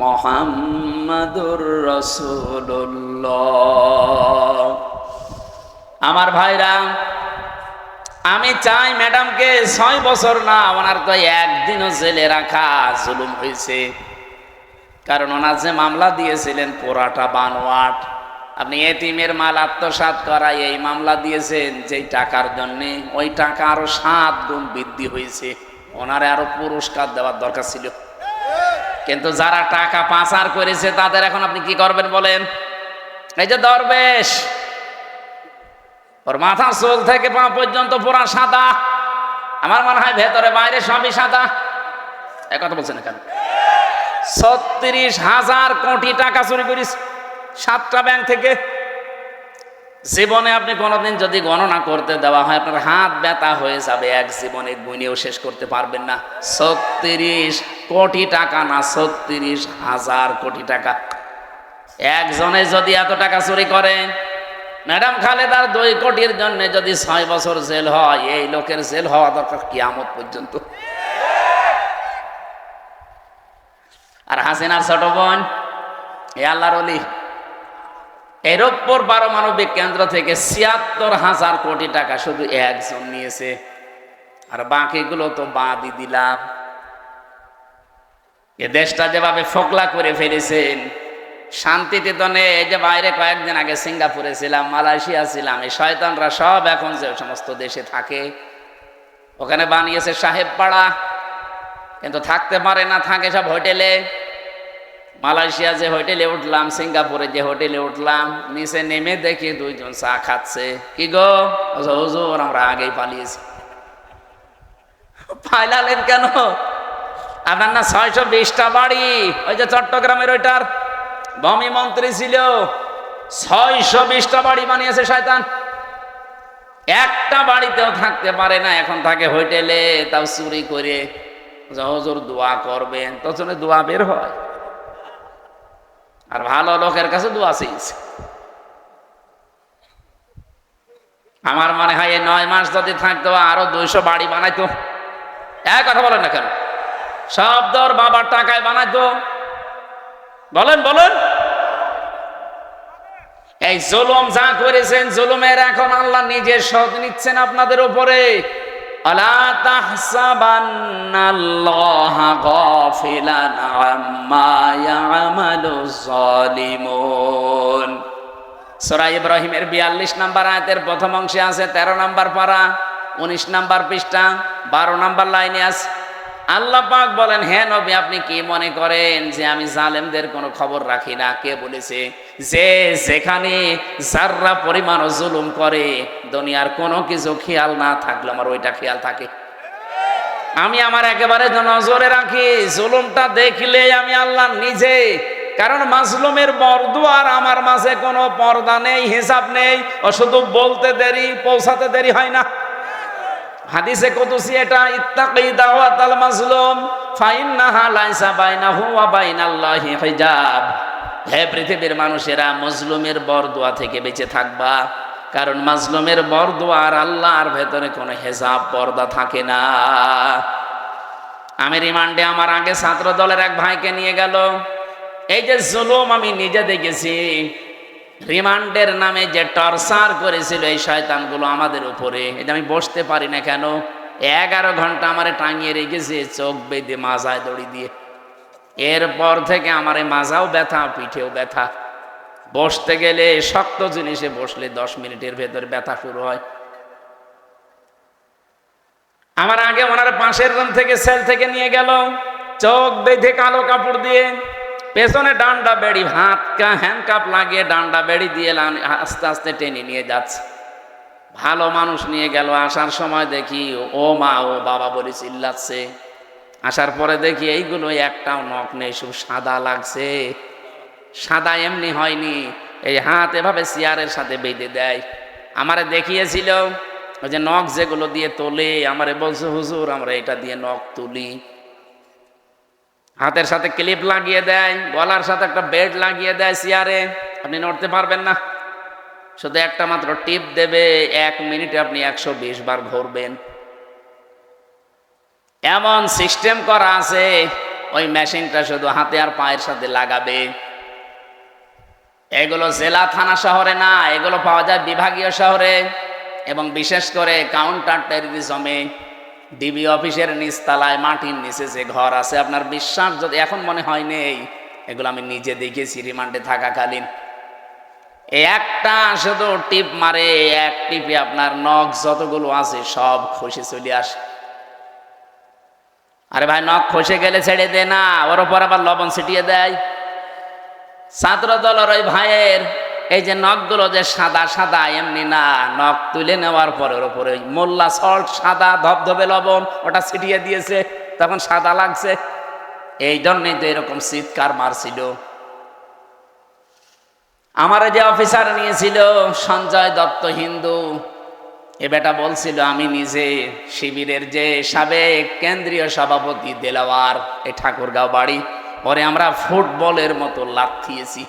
মুহাম্মাদুর রাসূলুল্লাহ। আমার ভাইরা, আমি চাই ম্যাডামকে 6 বছর না, ওনার তো একদিনও জেলে রাখা জুলুম হয়েছে। কারণ ওনার যে মামলা দিয়েছিলেন পুরাটা বানোয়াট। আপনি এতিমের মাল আত্মসাৎ করা এই মামলা দিয়েছেন যেই টাকার জন্যে, ওই টাকা আরো 7 গুণ বৃদ্ধি হয়েছে। ওনারে আরো পুরস্কার দেওয়ার দরকার ছিল। কিন্তু যারা টাকা পাচার করেছে তাদের এখন আপনি কি করবেন বলেন? এই যে দরবেশ, ওর মাথা চুল থেকে পা পর্যন্ত পুরা সাদা, আমার মনে হয় ভেতরে বাইরে সবই সাদা। এক কথা বলছেন কেন? 36,000 কোটি টাকা চুরি করিস 7টা ব্যাংক থেকে। জীবনে আপনি কোনোদিন যদি গণনা করতে দেওয়া হয় আপনার হাত ব্যথা হয়ে যাবে, এক জীবনে গুণেও শেষ করতে পারবেন না। 36 কোটি টাকা না, 36,000 কোটি টাকা। একজনে যদি এত টাকা চুরি করে, ম্যাডাম খালেদার 2 কোটির জন্য যদি 6 বছর জেল হয়, এই লোকের জেল হওয়া দরকার কিয়ামত পর্যন্ত। আর হাসিনার ছোট বোন এ আল্লাহর ওলি, এরপর পারমাণবিক কেন্দ্র থেকে 76,000 কোটি টাকা শুধু একজন নিয়েছে, আর বাকিগুলো তো বাদই দিলাম। এ দেশটা যেভাবে ফোকলা করে ফেলেছেন, শান্তিতে তো নেই। এই যে বাইরে কয়েকদিন আগে সিঙ্গাপুরে ছিলাম, মালয়েশিয়া ছিলাম, এই শয়তানরা সব এখন যে সমস্ত দেশে থাকে ওখানে বানিয়েছে সাহেব পাড়া, কিন্তু থাকতে পারে না, থাকে সব হোটেলে। মালয়েশিয়া যে হোটেলে উঠলাম, সিঙ্গাপুরে যে হোটেলে উঠলাম, নিচে নেমে দেখি 2 জন চা খাচ্ছে। কি গো হুজুর, আমরা আগেই পালিয়েছি। পালালেন কেন? আপনার না 620টা বাড়ি, ওই যে চট্টগ্রামের ওইটার ভূমি মন্ত্রী ছিল, 620টা বাড়ি বানিয়েছে শয়তান। একটা বাড়িতেও থাকতে পারে না, এখন থাকে হোটেলে, তাও চুরি করে। হুজুর দোয়া করবেন, তখন দোয়া বের হয়। আর ভালো লোকের কাছে দোয়া চেয়েছে। আমার মনে হয় এই 9 মাস যদি থাকতো আরো 200 বাড়ি বানাইতো। এক কথা বলেন না কেন? সব দর বাবার টাকায় বানাইতো। বলেন বলেন। এই জুলুম যা করেছেন, জুলুমের এখন আল্লাহ নিজে শোধ নিচ্ছেন আপনাদের উপরে। আলা তাহসাবান্নাল্লাহা গাফিলান আম্মা ইয়ামালুজ জালিমুন। সূরা ইব্রাহিমের 42 নম্বর আয়াতের প্রথম অংশে আছে 13 নম্বর পারা, 19 নম্বর পৃষ্ঠা, 12 নম্বর লাইনে আছে। আল্লাহ পাক বলেন, হে নবী, আপনি কি মনে করেন যে আমি জালেমদের কোনো খবর রাখি না? কে বলেছে? যে যেখানে যাররা পরিমাণ জুলুম করে, দুনিয়ার কোনো কিছু খেয়াল না থাকলে আমার ওইটা খেয়াল থাকে। আমি আমার একেবারে নজরে রাখি। জুলুমটা দেখলে আমি আল্লাহ নিজে, কারণ মাজলুমের বরদুয়ার আমার মাঝে কোনো পর্দা নেই, হিসাব নেই, ও শুধু বলতে দেরি, পৌঁছাতে দেরি হয় না। হাদিসে কুদসি এটা, ইত্তাকি দাওয়াতাল মাজলুম ফাইন্নাহা লাইসা বাইনাহু ওয়া বাইনাল্লাহি হিজাব। হে পৃথিবীর মানুষেরা, মজলুমের বরদোয়া থেকে বেঁচে থাকবা, কারণ মাজলুমের বরদোয়া আর আল্লাহর ভেতরে কোনো হিজাব পর্দা থাকে না। আমি রিমান্ডে আমার আগে ছাত্র দলের এক ভাইকে নিয়ে গেল। এই যে জুলুম আমি নিজে দেখেছি, রিমান্ডের নামে যে টর্চার করেছিল এই শয়তানগুলো আমাদের উপরে, এটা আমি বসতে পারি না কেন, 11 ঘন্টা আমারে টাঙিয়ে রেখেছে চোখ বেঁধে মাজায় দড়ি দিয়ে। এরপর থেকে আমার এই মাজাও ব্যথা, পিঠেও ব্যথা। বসতে গেলে শক্ত জিনিসে বসলে 10 মিনিটের ভেতর ব্যথা শুরু হয়। আমার আগে ওনার পাশের রুম থেকে সেল থেকে নিয়ে গেল, চোখ বেঁধে কালো কাপড় দিয়ে, পেছনে ডান্ডা বেড়ি, হ্যান্ডকাপ লাগিয়ে ডান্ডা বেড়ি দিয়ে আস্তে আস্তে টেনে নিয়ে যাচ্ছে। ভালো মানুষ নিয়ে গেল, আসার সময় দেখি ও মা ও বাবা বলে চিল্লাচ্ছে। আসার পরে দেখি এইগুলো একটাও নখ নেই, সব সাদা লাগছে। সাদা এমনি হয়নি, এই হাত এভাবে চেয়ারের সাথে বেঁধে দেয়। আমারে দেখিয়েছিল ওই যে নখ যেগুলো দিয়ে তোলে, আমারে বলছে হুজুর আমরা এটা দিয়ে নখ তুলি। হাতের সাথে ক্লিপ লাগিয়ে দেয়, গলার সাথে একটা বেল্ট লাগিয়ে দেয় চেয়ারে, আপনি নড়তে পারবেন না, শুধু একটা মাত্র টিপ দেবে, 1 মিনিটে আপনি 120 বার ঘুরবেন। এমন সিস্টেম করা আছে, ওই মেশিনটা শুধু হাতে আর পায়ের সাথে লাগাবে। এগুলো জেলা থানা শহরে না, এগুলো পাওয়া যায় বিভাগীয় শহরে, এবং বিশেষ করে কাউন্টার টেররিজমে। ডিবি অফিসের নিচতলায় মাটির নিচে যে ঘর আছে, আপনার বিশ্বাস যদি এখন মনে হয় নেই, এগুলো আমি নিজে দেখেছি রিমান্ডে থাকাকালীন। একটা শুধু টিপ মারে, এক টিপে আপনার নখ যতগুলো আছে সব খসে চলে আসে। আরে ভাই, নখ খসে গেলে ছেড়ে দে না, ওর ওপর আবার লবণ ছিটিয়ে দেয়। ছাত্র দলের ওই ভাইয়ের এই যে নখগুলো যে সাদা সাদা এমনি না, নখ তুলে নেওয়ার পরে ওর উপরে মোল্লা সল্ট সাদা ধবধবে লবণ ওটা ছিটিয়ে দিয়েছে, তখন সাদা লাগছে। এই জন্যই তো এরকম চিৎকার মারছিল। আমার যে অফিসার নিয়েছিল সঞ্জয় দত্ত হিন্দু, এ বেটা বলছিল আমি নিজে শিবিরের যে সাবেক কেন্দ্রীয় সভাপতি দেলাওয়ার, এই ঠাকুরগাঁও বাড়ি, পরে আমরা ফুটবলের মতো লাথিয়েছি।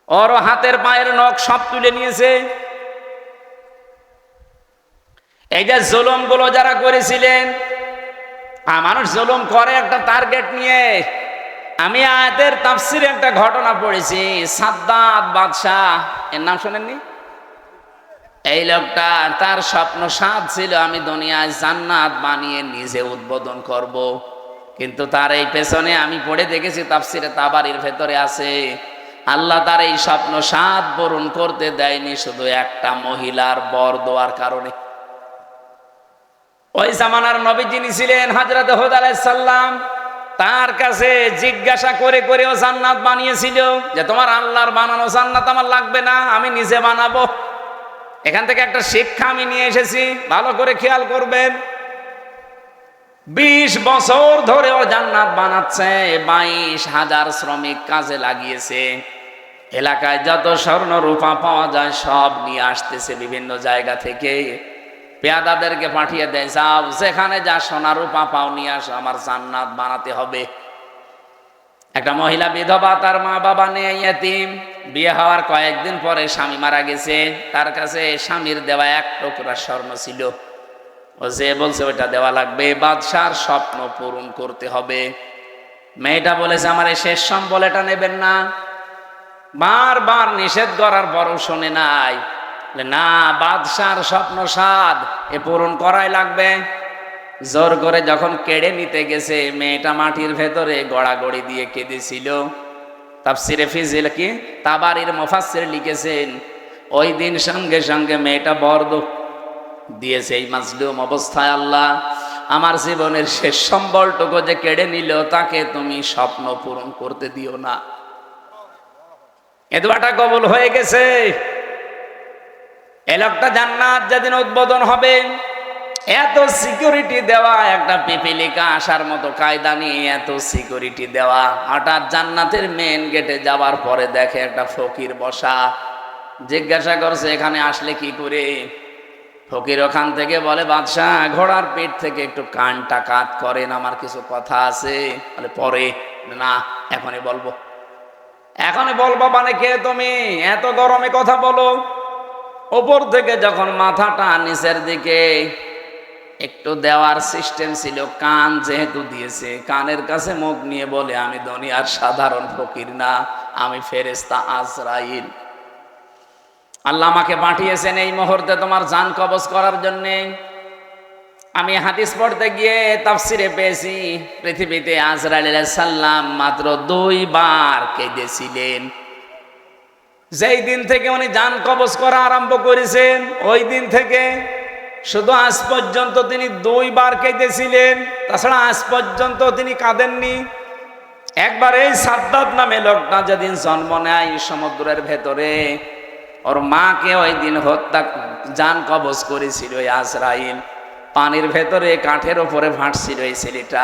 ওর হাতের পায়ের নখ সব তুলে নিয়েছে। এই যে জুলুম গুলো যারা করেছিলেন, মানুষ জুলুম করে একটা টার্গেট নিয়ে। আমি আয়াতের তাফসিরে একটা ঘটনা পড়েছি, সাদ্দাত বাদশাহ, এর নাম শোনেননি? এই লোকটা, তার স্বপ্ন সাদ ছিল আমি দুনিয়ায় জান্নাত বানিয়ে নিজে উদ্বোধন করব, কিন্তু তার এই পেছনে আমি পড়ে দেখেছি তাফসিরে তাবারির ভেতরে আছে, আল্লাহ তার এই স্বপ্ন সাদ পূরণ করতে দেয়নি শুধু একটা মহিলার বর দেওয়ার কারণে। ওই জামানার নবী যিনি ছিলেন হযরত হুদ আলাইহিস সালাম, তার কাছে জিজ্ঞাসা করে করে ও জান্নাত বানিয়েছিল যে তোমার আল্লাহর বানানো জান্নাত আমার লাগবে না, আমি নিজে বানাবো। এখান থেকে একটা শিক্ষা আমি নিয়ে এসেছি, ভালো করে খেয়াল করবেন। 20 বছর ধরে ও জান্নাত বানাচ্ছে, 22,000 শ্রমিক কাজে লাগিয়েছে, এলাকায় যত স্বর্ণ রূপা পাওয়া যায় সব নিয়ে আসতেছে বিভিন্ন জায়গা থেকে, পেয়াদাদেরকে পাঠিয়ে দেয়, যাও যেখানে যা সোনা রূপা পাও নিয়ে আসো, আমার জান্নাত বানাতে হবে। একটা মহিলা বিধবা, তার মা বাবা নেই, ইয়েতিম, বিয়ে হওয়ার কয়েকদিন পরে স্বামী মারা গেছে, তার কাছে স্বামীর দেওয়া 1 টুকরা স্বর্ণ ছিল, ও যে বলছে ওইটা দেওয়া লাগবে, বাদশার স্বপ্ন পূরণ করতে হবে। মেয়েটা বলেছে আমার এই শেষ সম্বল, এটা নেবেন না। বারবার নিষেধ করার পরও শোনে নাই, না বাদশার স্বপ্ন সাদ, এ পূরণ করাই লাগবে। জোর করে যখন কেড়ে নিতে গেছে, মেয়েটা মাটির ভেতরে গড়াগড়ি দিয়ে কেঁদেছিল। তাফসিরে ফিজিল কি তাবারির মুফাসসির লিখেছেন, ওই দিন সঙ্গে সঙ্গে মেয়েটা বরদ দিয়েছে, এই মাজলুম অবস্থায় আল্লাহ আমার জীবনের শেষ সম্বলটুকু যে কেড়ে নিল, তাকে তুমি স্বপ্ন পূরণ করতে দিও না। এ দোয়াটা কবুল হয়ে গেছে। এই লোকটা জান্নাত যেদিন উদ্বোধন হবে, এত সিকিউরিটি দেওয়া, একটা পিপিলিকা আসার মতো কায়দা নিয়ে এত সিকিউরিটি দেওয়া, হঠাৎ জান্নাতের মেন গেটে যাওয়ার পরে দেখে একটা ফকির বসা। জিজ্ঞাসা করছে এখানে আসলে কি করে? ফকির ওখান থেকে বলে, বাদশাহ ঘোড়ার পেট থেকে একটু কানটা কাত করেন, আমার কিছু কথা আছে। বলে পরে, না এখনই বলবো। এখনই বলবো মানে কে তুমি, এত গরমে কথা বলো? ওপর থেকে যখন মাথাটা নিচের দিকে একটু দেওয়ার সিস্টেম ছিল, কান যেহেতু দিয়েছে, কানের কাছে মুখ নিয়ে বলে, আমি দুনিয়ার সাধারণ ফকির না, আমি ফেরেশতা আজরাইল। আল্লাহ আমাকে পাঠিয়েছেন এই মুহূর্তে তোমার জান কবজ করার জন্য। আমি হাদিস পড়তে গিয়ে তাফসিরে পেয়েছি, পৃথিবীতে আজরাইল আলাইহিস সালাম মাত্র 2 বার কেঁদেছিলেন। যেই দিন থেকে উনি জান কবজ করা আরম্ভ করেছেন, ওই দিন থেকে শুধু আজ পর্যন্ত তিনি 2 বার কেঁদেছিলেন, তাছাড়া আজ পর্যন্ত তিনি কাঁদেননি। একবার এই সাদ্দাত নামে লোকটা যেদিন জন্ম নেয় সমুদ্রের ভেতরে, ওর মাকে ওই দিন হত্যা জান কবজ করেছিল ওই আজরাইল। পানির ভেতরে কাঠের ওপরে ভাসছিল এই ছেলেটা।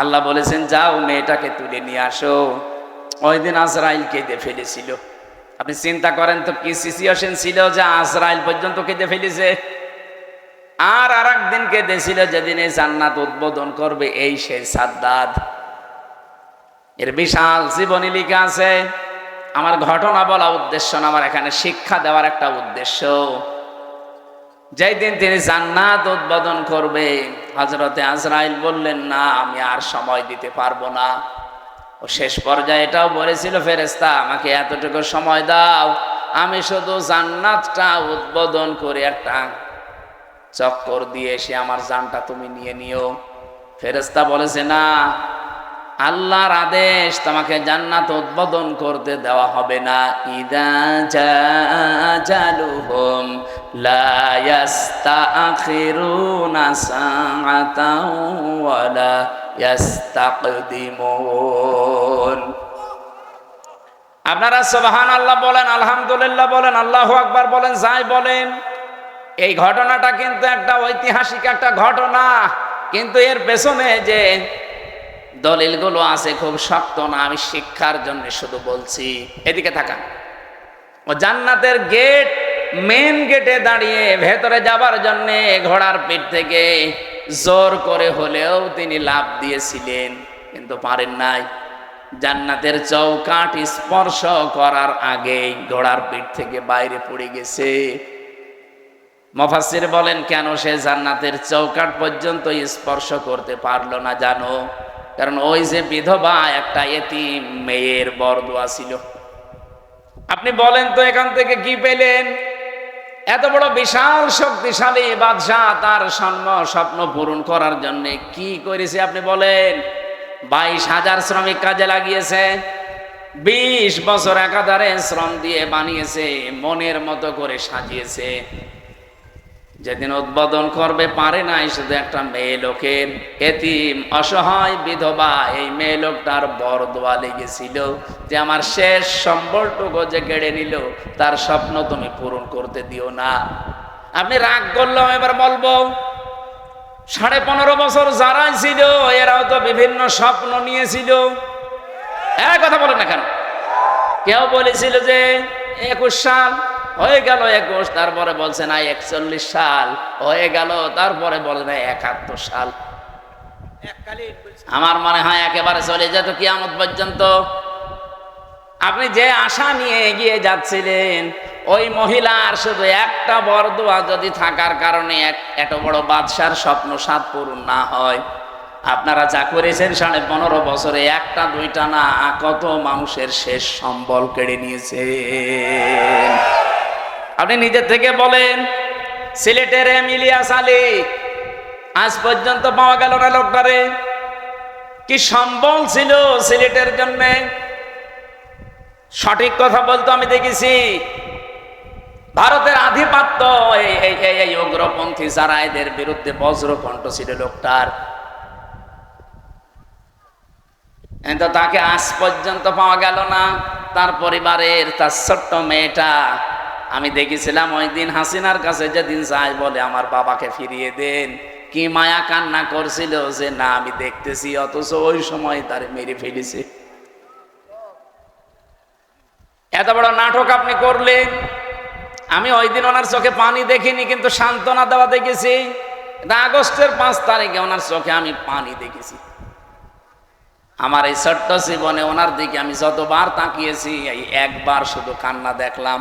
আল্লাহ বলেছেন, যাও মেয়েটাকে তুলে নিয়ে আসো। ওই দিন আজরাইল কেঁদে ফেলেছিল। আপনি চিন্তা করেন তো কি সিচুয়েশন ছিল যে আজরাইল পর্যন্ত কেঁদে ফেলেছে। আর একদিন কেঁদেছিল যেদিন এই জান্নাত উদ্বোধন করবে এই সেই সাদ্দাত। এর বিশাল জীবনী লিখা আছে। আমার ঘটনা বলা উদ্দেশ্য না, আমার এখানে শিক্ষা দেওয়ার একটা উদ্দেশ্য। যেই দিন তিনি জান্নাত উদ্বোধন করবে, হযরতে আজরাইল বললেন, না আমি আর সময় দিতে পারবো না। ও শেষ পর্যায়ে এটাও বলেছিল, ফেরেশতা আমাকে এতটুকু সময় দাও, আমি শুধু জান্নাতটা উদ্বোধন করে একটা চক্কর দিয়ে এসে আমার জানটা তুমি নিয়ে নিও। ফেরেশতা বলেছে, না, আল্লাহর আদেশ, তোমাকে জান্নাত উদ্বোধন করতে দেওয়া হবে না। ইদা জালুহুম লা ইস্তাখিরুনা সাআতাও ওয়ালা ইস্তাকদিমুন। আপনারা সুবহানাল্লাহ বলেন, আলহামদুলিল্লাহ বলেন, আল্লাহু আকবার বলেন, যাই বলেন। এই ঘটনাটা কিন্তু একটা ঐতিহাসিক একটা ঘটনা, কিন্তু এর পেছনে যে দলিলগুলো আছে খুব শক্ত না। আমি শিক্ষার জন্য শুধু বলছি। এদিকে থাকা, ও জান্নাতের গেট, মেন গেটে দাঁড়িয়ে ভেতরে যাবার জন্য ঘোড়ার পিঠ থেকে জোর করে হলেও তিনি লাফ দিয়েছিলেন, কিন্তু পারেন নাই। জান্নাতের চৌকাঠ স্পর্শ করার আগেই ঘোড়ার পিঠ থেকে বাইরে পড়ে গেছে। মুফাসসির বলেন, কেন সে জান্নাতের চৌকাঠ পর্যন্ত স্পর্শ করতে পারলো না জানো? কারণ ওই যে বিধবা একটা এতিম মেয়ের বরদোয়া ছিল। আপনি বলেন তো এখান থেকে কি পেলেন? এত বড় বিশাল শক্তিশালী বাদশাহ তার স্বপ্ন পূরণ করার জন্য কি করেছে আপনি বলেন? 22,000 শ্রমিক কাজে লাগিয়েছে, 20 বছর একাধারে শ্রম দিয়ে বানিয়েছে, মনের মতো করে সাজিয়েছে। যেদিন উদ্বোধন করবে পারে নাই, শুধু একটা মেয়ে লোকের, এতিম অসহায় বিধবা, এই মেয়ে লোকটার বরদোয়া লেগেছিল যে আমার শেষ সম্বলটুকু যে কেড়ে নিল, তার স্বপ্ন তুমি পূরণ করতে দিও না। আপনি রাগ করলাম, এবার বলবো 15.5 বছর যারাই ছিল এরাও তো বিভিন্ন স্বপ্ন নিয়েছিল। এক কথা বলেন না কেন? কেউ বলেছিল যে 21 সাল হয়ে গেল, 21, তারপরে বলছে না 41 সাল হয়ে গেল, তারপরে বলে না 71 সাল। আমার মনে হয় একেবারে চলে যেত কিয়ামত পর্যন্ত। আপনি যে আশা নিয়ে এগিয়ে যাচ্ছিলেন, ওই মহিলার শুধু একটা বরদোয়া যদি থাকার কারণে এত বড় বাদশার স্বপ্ন সাত পূরণ না হয়, আপনারা যা করেছেন 15.5 বছরে, একটা দুইটা না, কত মানুষের শেষ সম্বল কেড়ে নিয়েছে। আপনি নিজের থেকে বলেন, সিলেটের ইলিয়াস আলী আজ পর্যন্ত পাওয়া গেল না। লোকটারে কি সম্বল ছিল সিলেটের জন্য? সঠিক কথা বলতো আমি দেখেছি। ভারতের আধিপত্য, এই উগ্রপন্থী যারা, এদের বিরুদ্ধে বজ্রকণ্ঠ ছিল লোকটার, কিন্তু তাকে আজ পর্যন্ত পাওয়া গেল না। তার পরিবারের তার ছোট্ট মেয়েটা, আমি দেখেছিলাম ওই দিন হাসিনার কাছে যেদিন যায় বলে আমার বাবাকে ফিরিয়ে দেন, কি মায়া কান্না করছিল যে না আমি দেখতেছি, অথচ ওই সময় তারে মেরে ফেলেছে। এত বড় নাটক আপনি করলেন, আমি ওই দিন ওনার চোখে পানি দেখিনি, কিন্তু সান্ত্বনা দেওয়া দেখেছি। আগস্টের 5 তারিখে ওনার চোখে আমি পানি দেখেছি। আমার এই ছোট্ট জীবনে ওনার দিকে আমি যতবার তাকিয়েছি, এই একবার শুধু কান্না দেখলাম।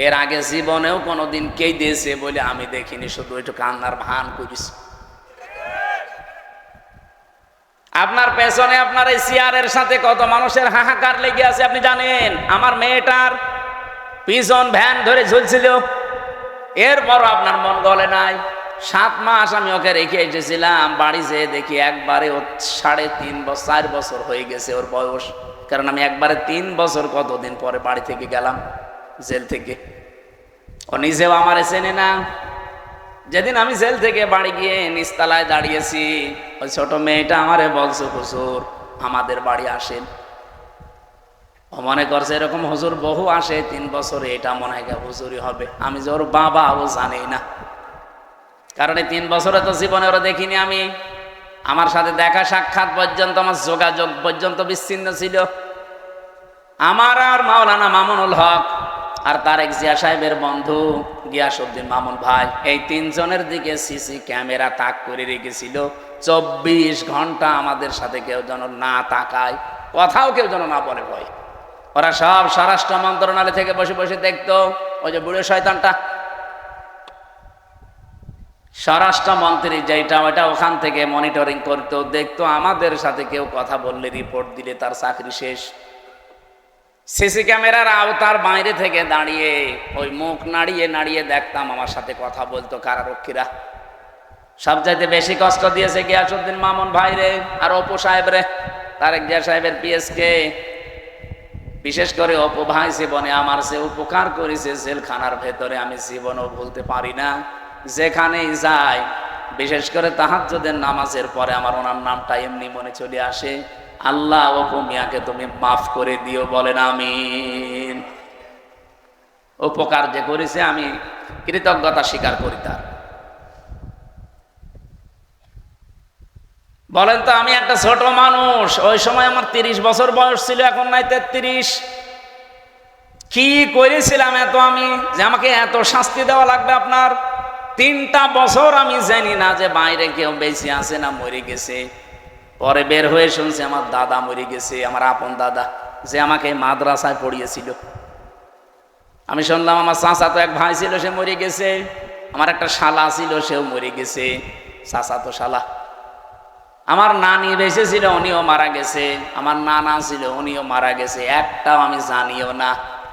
এর আগে জীবনেও কোনোদিন কে দিয়েছে বলে আমি দেখিনি, শুধু একটু কান্নার ভান করিস। আপনার পেছনে আপনার এই চেয়ারের সাথে কত মানুষের হাহাকার লেগে আছে আপনি জানেন? আমার মেয়েটার পিছন ভ্যান ধরে ঝুলছিল, এরপরও আপনার মন গলে নাই। 7 মাস আমি ওকে রেখে এসেছিলাম, বাড়ি যেয়ে দেখি একবারে ও 4 বছর হয়ে গেছে ওর বয়স। কারণ আমি একবারে 3 বছর কতদিন পরে বাড়ি থেকে গেলাম জেল থেকে। ও নিজেও আমারে চেনে না। যেদিন আমি জেল থেকে বাড়ি গিয়ে নিচতলায় দাঁড়িয়েছি, ওই ছোট মেয়েটা আমারে বলছে, হুজুর আমাদের বাড়ি আসেন। ও মনে করছে এরকম হুজুর বহু আসে, 3 বছরে এটা মনে হয় হুজুরই হবে। আমি যে ওর বাবা ও জানি না, কারণ এই 3 বছরে তো জীবনে ওরা দেখিনি আমি। আমার সাথে দেখা সাক্ষাৎ পর্যন্ত, আমার যোগাযোগ পর্যন্ত বিচ্ছিন্ন ছিল। আমার আর মাওলানা মামুনুল হক আর তারেক জিয়া সাহেবের বন্ধু গিয়াসউদ্দিন মামুন ভাই, এই 3 জনের দিকে সিসি ক্যামেরা তাক করে রেখেছিল। 24 ঘন্টা আমাদের সাথে কেউ যেন না তাকায়, কথাও কেউ যেন না বলে ভয়। ওরা সব স্বরাষ্ট্র মন্ত্রণালয় থেকে বসে বসে দেখতো। ওই যে বুড়ো শয়তানটা স্বরাষ্ট্রমন্ত্রী যেটা, ওটা ওখান থেকে মনিটরিং করতো, দেখতো আমাদের সাথে কেউ কথা বললে, রিপোর্ট দিলে তার চাকরি শেষ। সিসি ক্যামেরার আওতার বাইরে থেকে দাঁড়িয়ে ওই মুখ নাড়িয়ে নাড়িয়ে দেখতাম আমার সাথে কথা বলতো কারারক্ষীরা। সবচাইতে বেশি কষ্ট দিয়েছে গিয়াসউদ্দিন মামুন ভাইরে আর অপু সাহেব রে, তারেক জিয়া সাহেবের পিএসকে। বিশেষ করে অপু ভাই জীবনে আমার সে উপকার করেছে জেলখানার ভেতরে, আমি জীবনও ভুলতে পারি না। যেখানেই যাই, বিশেষ করে তাহাজ্জুদের নামাজের পরে আমার ওনার নামটা এমনি মনে চলে আসে, আল্লাহ অপু মিয়াকে তুমি মাফ করে দিও, বলেন আমিন। উপকার যে করেছে আমি কৃতজ্ঞতা স্বীকার করি তার। বলেন তো, আমি একটা ছোট মানুষ, ওই সময় আমার 30 বছর বয়স ছিল, এখন নাই 33। কি করেছিলাম এত আমি, যে আমাকে এত শাস্তি দেওয়া লাগবে আপনার? 3টা বছর আমি জানি না যে বাইরে কেউ বেঁচে আছে না মরে গেছে। পরে বের হয়ে শুনছি আমার দাদা মরে গেছে, আমার আপন দাদা, যে আমাকে মাদ্রাসায় পড়িয়েছিল। আমি শুনলাম আমার চাচাতো এক ভাই ছিল, সে মরে গেছে। আমার একটা শালা ছিল, সেও মরে গেছে, চাচাতো শালা। আমার নানি বেঁচে ছিল, উনিও মারা গেছে। আমার নানা ছিল, উনিও মারা গেছে। একটাও আমি জানিও না,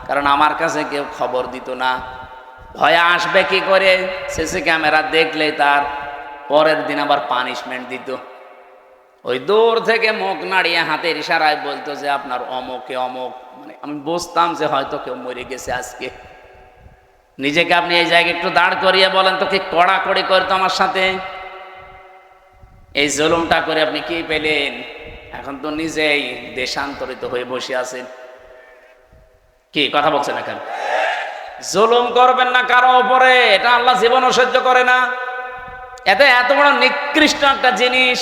কারণ আমার কাছে কেউ খবর দিত না। ভয়ে আসবে কি করে? সিসি ক্যামেরা দেখলেই তার পরের দিন আবার পানিশমেন্ট দিত। ওই দূর থেকে মুখ নাড়িয়ে হাতের ইশারায় বলতো যে আপনার অমুকে অমুক। মানে আমি বুঝতাম যে হয়তো কেউ মরে গেছে আজকে। নিজেকে আপনি এই জায়গায় একটু দাঁড় করিয়ে বলেন তো, কি কড়াকড়ি করতো আমার সাথে। এই জুলুমটা করে আপনি কি পেলেন? এখন তো নিজেই দেশান্তরিত হয়ে বসে আছেন। কি কথা বলছেন এখন? জুলুম করবেন না কারো উপরে, এটা আল্লাহ জীবনও সহ্য করে না। এত বড় নিকৃষ্ট একটা জিনিস,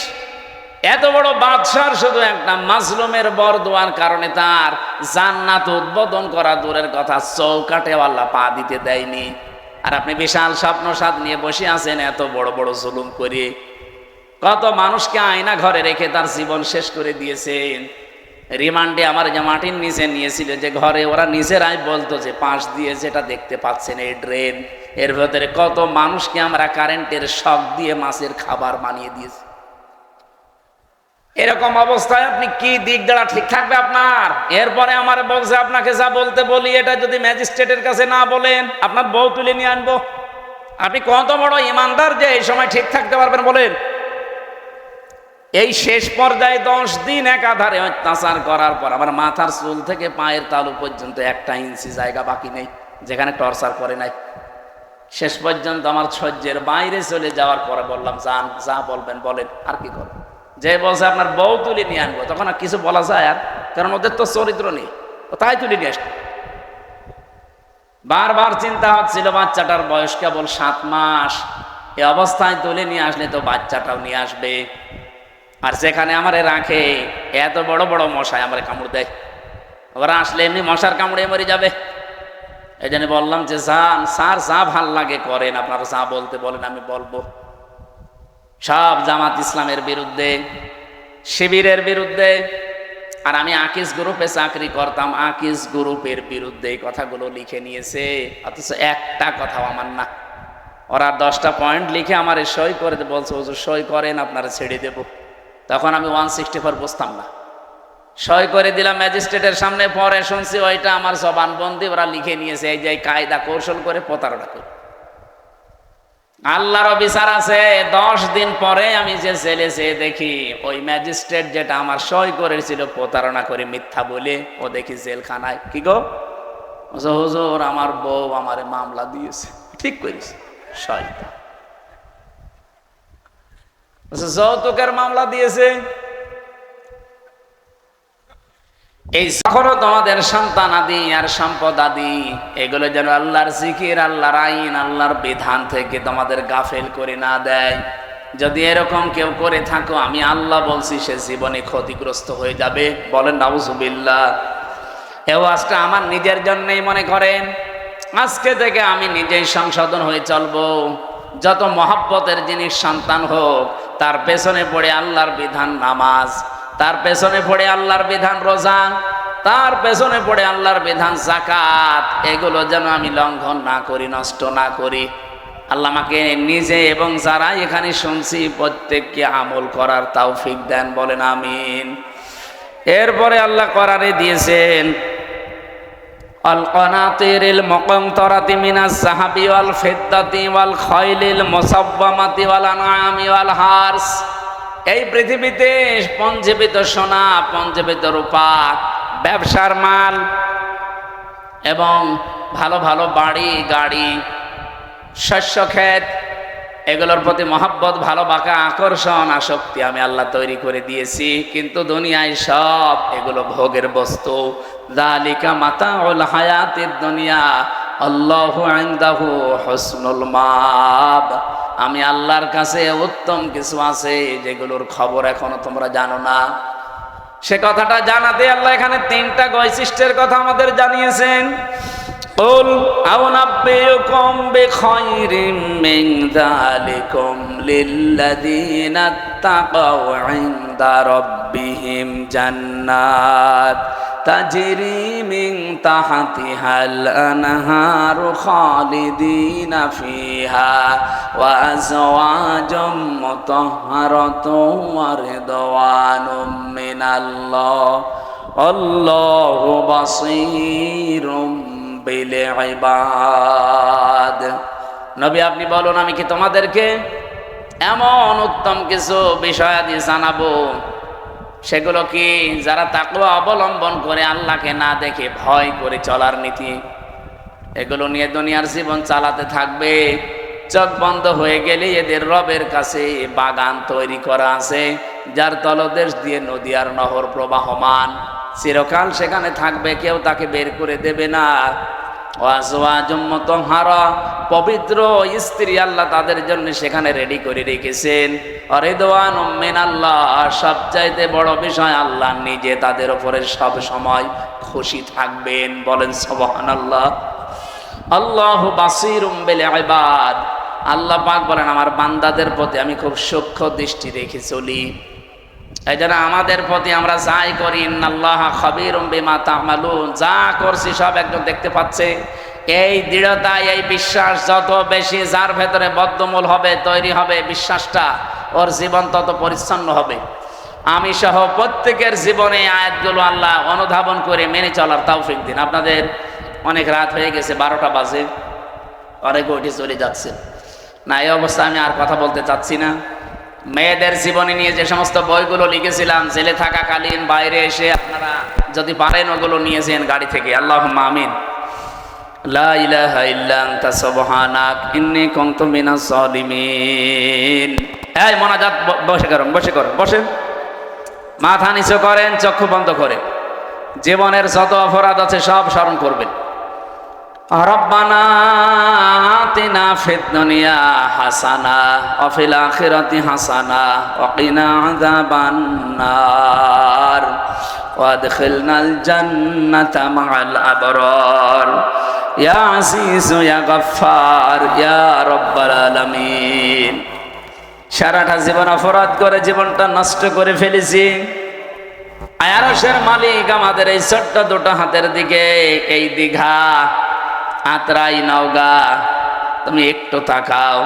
এত বড় বাদশার শুধু একটা মাজলুমের বরদোয়ার কারণে তার জান্নাত উদ্বোধন করা দূরের কথা, চৌকাটে আল্লাহ পা দিতে দেয়নি। আর আপনি বিশাল স্বপ্ন সাদ নিয়ে বসে আছেন এত বড় বড় জুলুম করে। কত মানুষকে আয়না ঘরে রেখে তার জীবন শেষ করে দিয়েছেন। রিমান্ডে আমার যে মাটির নিচে নিয়েছিল, যে ঘরে ওরা নিজেরাই বলতো যে পাশ দিয়ে যেটা দেখতে পাচ্ছেন এই ড্রেন, এর ভেতরে কত মানুষকে আমরা কারেন্টের শক দিয়ে মাছের খাবার বানিয়ে দিয়েছি। এরকম অবস্থায় আপনি কি দিক দ্বারা ঠিক থাকবে আপনার? এরপরে আমার বলছে আপনাকে যা বলতে বলি, এটা যদি ম্যাজিস্ট্রেটের কাছে না বলেন, আপনার বউ তুলে নিয়ে আনবো। আপনি কত বড় ইমানদার যে এই সময় ঠিক থাকতে পারবেন বলেন? এই শেষ পর্যায়ে 10 দিন একাধারে অত্যাচার করার পর আমার মাথার চুল থেকে পায়ের তালু পর্যন্ত 1 ইঞ্চি জায়গা বাকি নেই যেখানে টর্চার করে নাই। শেষ পর্যন্ত আমার সহ্যের বাইরে চলে যাওয়ার পরে বললাম, যান, যা বলবেন বলেন, আর কি করবেন। যে বলছে আপনার বউ তুলে নিয়ে আনবো, তখন আর কিছু বলা যায়? আর কারণ ওদের তো চরিত্র নেই, তাই তুলে নিয়ে আসতো। বারবার চিন্তা হচ্ছিল, বাচ্চাটার বয়স কেবল 7 মাস, এই অবস্থায় তুলে নিয়ে আসলে তো বাচ্চাটাও নিয়ে আসবে। আর যেখানে আমারে রাখে এত বড় বড় মশায় আমারে কামড় দেয়। ওরা আসলে এমনি মশার কামড়ে মরে যাবে। এই জন্য বললাম যে যান স্যার যা ভাল লাগে করেন, আপনারা যা বলতে বলেন আমি বলবো। সব জামাত ইসলামের বিরুদ্ধে, শিবিরের বিরুদ্ধে। আর আমি আকিস গ্রুপে চাকরি করতাম, আকিস গ্রুপের বিরুদ্ধে এই কথাগুলো লিখে নিয়েছে, অথচ একটা কথাও আমার না। ওরা 10টা পয়েন্ট লিখে আমার সই করে বলছে হুজুর সই করেন আপনারা ছেড়ে দেব। তখন আমি 164 বুঝতাম না, সই করে দিলাম ম্যাজিস্ট্রেটের সামনে। পরে শুনছি ওইটা আমার জবানবন্দি, ওরা লিখে নিয়েছে এই যে কায়দা কৌশল করে প্রতারণা করে। আল্লাহর বিচার আছে। 10 দিন পরে আমি যে জেলে যেয়ে দেখি ওই ম্যাজিস্ট্রেট যেটা আমার সই করেছিল প্রতারণা করে মিথ্যা বলে, ও দেখি জেলখানায়। কি গো হুজুর আমার বউ আমারে মামলা দিয়েছে। ঠিক করেছে, শয়তান যৌতুকের মামলা দিয়েছে। এই এখনো তোমাদের সন্তান আদি আর সম্পদ আদি এগুলো যেন আল্লাহর জিকির, আল্লাহর আইন, আল্লাহর বিধান থেকে তোমাদের গাফেল করে না দেয়। যদি এরকম কেউ করে থাকো, আমি আল্লাহ বলছি সে জীবনে ক্ষতিগ্রস্ত হয়ে যাবে। বলেন নাউজুবিল্লাহ। এও আজকে আমার নিজের জন্যই মনে করেন, আজকে থেকে আমি নিজেই সংশোধন হয়ে চলবো। যত মহব্বতের জিনিস সন্তান হোক, তার পেছনে পড়ে আল্লাহর বিধান নামাজ, তার পেছনে পড়ে আল্লাহর বিধান রোজা, তার পেছনে পড়ে আল্লাহর বিধান যাকাত, এগুলো যেন আমি লঙ্ঘন না করি, নষ্ট না করি। আল্লাহ আমাকে নিজে এবং যারা এখানে শুনছি প্রত্যেককে আমল করার তৌফিক দেন। বলেন আমিন। এরপরে আল্লাহ কোরআনে দিয়েছেন আল কানাতিরিল মুকান্তরাতি মিনাস যাহাবি ওয়াল ফিদ্দাতি ওয়াল খাইলিল মুসাওয়ামাতি ওয়াল আনআমি ওয়াল হারস। এই পৃথিবীতে পঞ্জীবিত সোনা, পঞ্জীবিত রূপা, ব্যবসার মাল এবং ভালো ভালো বাড়ি গাড়ি, শস্য ক্ষেত, এগুলোর প্রতি মহব্বত, ভালোবাসা, আকর্ষণ, আসক্তি আমি আল্লাহ তৈরি করে দিয়েছি। কিন্তু দুনিয়ায় সব এগুলো ভোগের বস্তু। যালিকা মাতাউল হায়াতিদ দুনিয়া আল্লাহু ইনদাহু হুসনুল মাব। আমি আল্লাহর কাছে উত্তম কিছু আছে যেগুলোর খবর এখনো তোমরা জানো না। সে কথাটা জানাতে আল্লাহ এখানে 3টা বৈশিষ্ট্যের কথা আমাদের জানিয়েছেন। قل أنبئكم بخير من ذلكم للذين اتقوا عند ربهم جنات تجري من تحتها الأنهار خالدين فيها وأزواج مطهرة ورضوان من الله والله بصير বিল ইবাদ। নবী আপনি বলুন, আমি কি তোমাদেরকে এমন উত্তম কিছু বিষয়াদি জানাবো, সেগুলো কি যারা তাকওয়া অবলম্বন করে আল্লাহকে না দেখে ভয় করে চলার নীতি, এগুলো নিয়ে দুনিয়ার জীবন চালাতে থাকবে। চোখ বন্ধ হয়ে গেলে এদের রবের কাছে বাগান তৈরি করা আছে, যার তলদেশ দিয়ে নদী আর নহর প্রবাহমান, চিরকাল সেখানে থাকবে, কেউ তাকে বের করে দেবে না। ওয়াজওয়াজুম মুতাহহারা, পবিত্র স্ত্রী আল্লাহ তাদের জন্য সেখানে রেডি করে রেখেছেন। রিদওয়ানুম মিনাল্লাহ, সবচাইতে বড় বিষয় আল্লাহ নিজে তাদের উপরে সব সময় খুশি থাকবেন। বলেন সুবহানাল্লাহ। আল্লাহু বাসীরুম বিল ইবাদ। আল্লাহ পাক বলেন আমার বান্দাদের প্রতি আমি খুব সূক্ষ্ম দৃষ্টি রেখে চলি। এই জন্য আমাদের প্রতি আমরা যাই করি, ইন্নাল্লাহা খাবীরুম বিমা তা'মালুন, যা করছি সব একজন দেখতে পাচ্ছে। এই দৃঢ়তা, এই বিশ্বাস যত বেশি যার ভেতরে বদ্ধমূল হবে, তৈরি হবে বিশ্বাসটা, ওর জীবন তত পরিচ্ছন্ন হবে। আমি সহ প্রত্যেকের জীবনে আয়াতগুলো আল্লাহ অনুধাবন করে মেনে চলার তৌফিক দিন। আপনাদের অনেক রাত হয়ে গেছে, 12টা বাজে, অনেক উঠে চলে যাচ্ছে না। এই অবস্থা আমি আর কথা বলতে চাচ্ছি না। মেয়েদের জীবনী নিয়ে যে সমস্ত বইগুলো লিখেছিলাম জেলে থাকাকালীন, বাইরে এসে আপনারা যদি পারেন ওগুলো নিয়েছেন গাড়ি থেকে। আল্লাহুম্মা আমিন। লা ইলাহা ইল্লা আনতা সুবহানাক ইন্নী কুনতু মিনাজ জালিমিন। এই মোনাজাত বসে করুন, বসে করুন, বসেন, মাথা নিচু করেন, চক্ষু বন্ধ করে জীবনের যত অপরাধ আছে সব স্মরণ করবেন। রব্বানা আতিনা ফিদ দুনিয়া হাসানা ওয়া ফিল আখিরাতি হাসানা ওয়া কিনা আযাবান নার ওয়া আদখিলনাল জান্নাতা মা'আল আবরার। ইয়া আসিসু ইয়া গফফার ইয়া রব্বাল আলামিন। সারাটা জীবন অপরাধ করে জীবনটা নষ্ট করে ফেলেছি। আয়ারশের মালিক আমাদের এই ছোট্ট দুটো হাতের দিকে, এই দীঘা, আত্রাই, নওগাঁ, তুমি একটু তাকাও।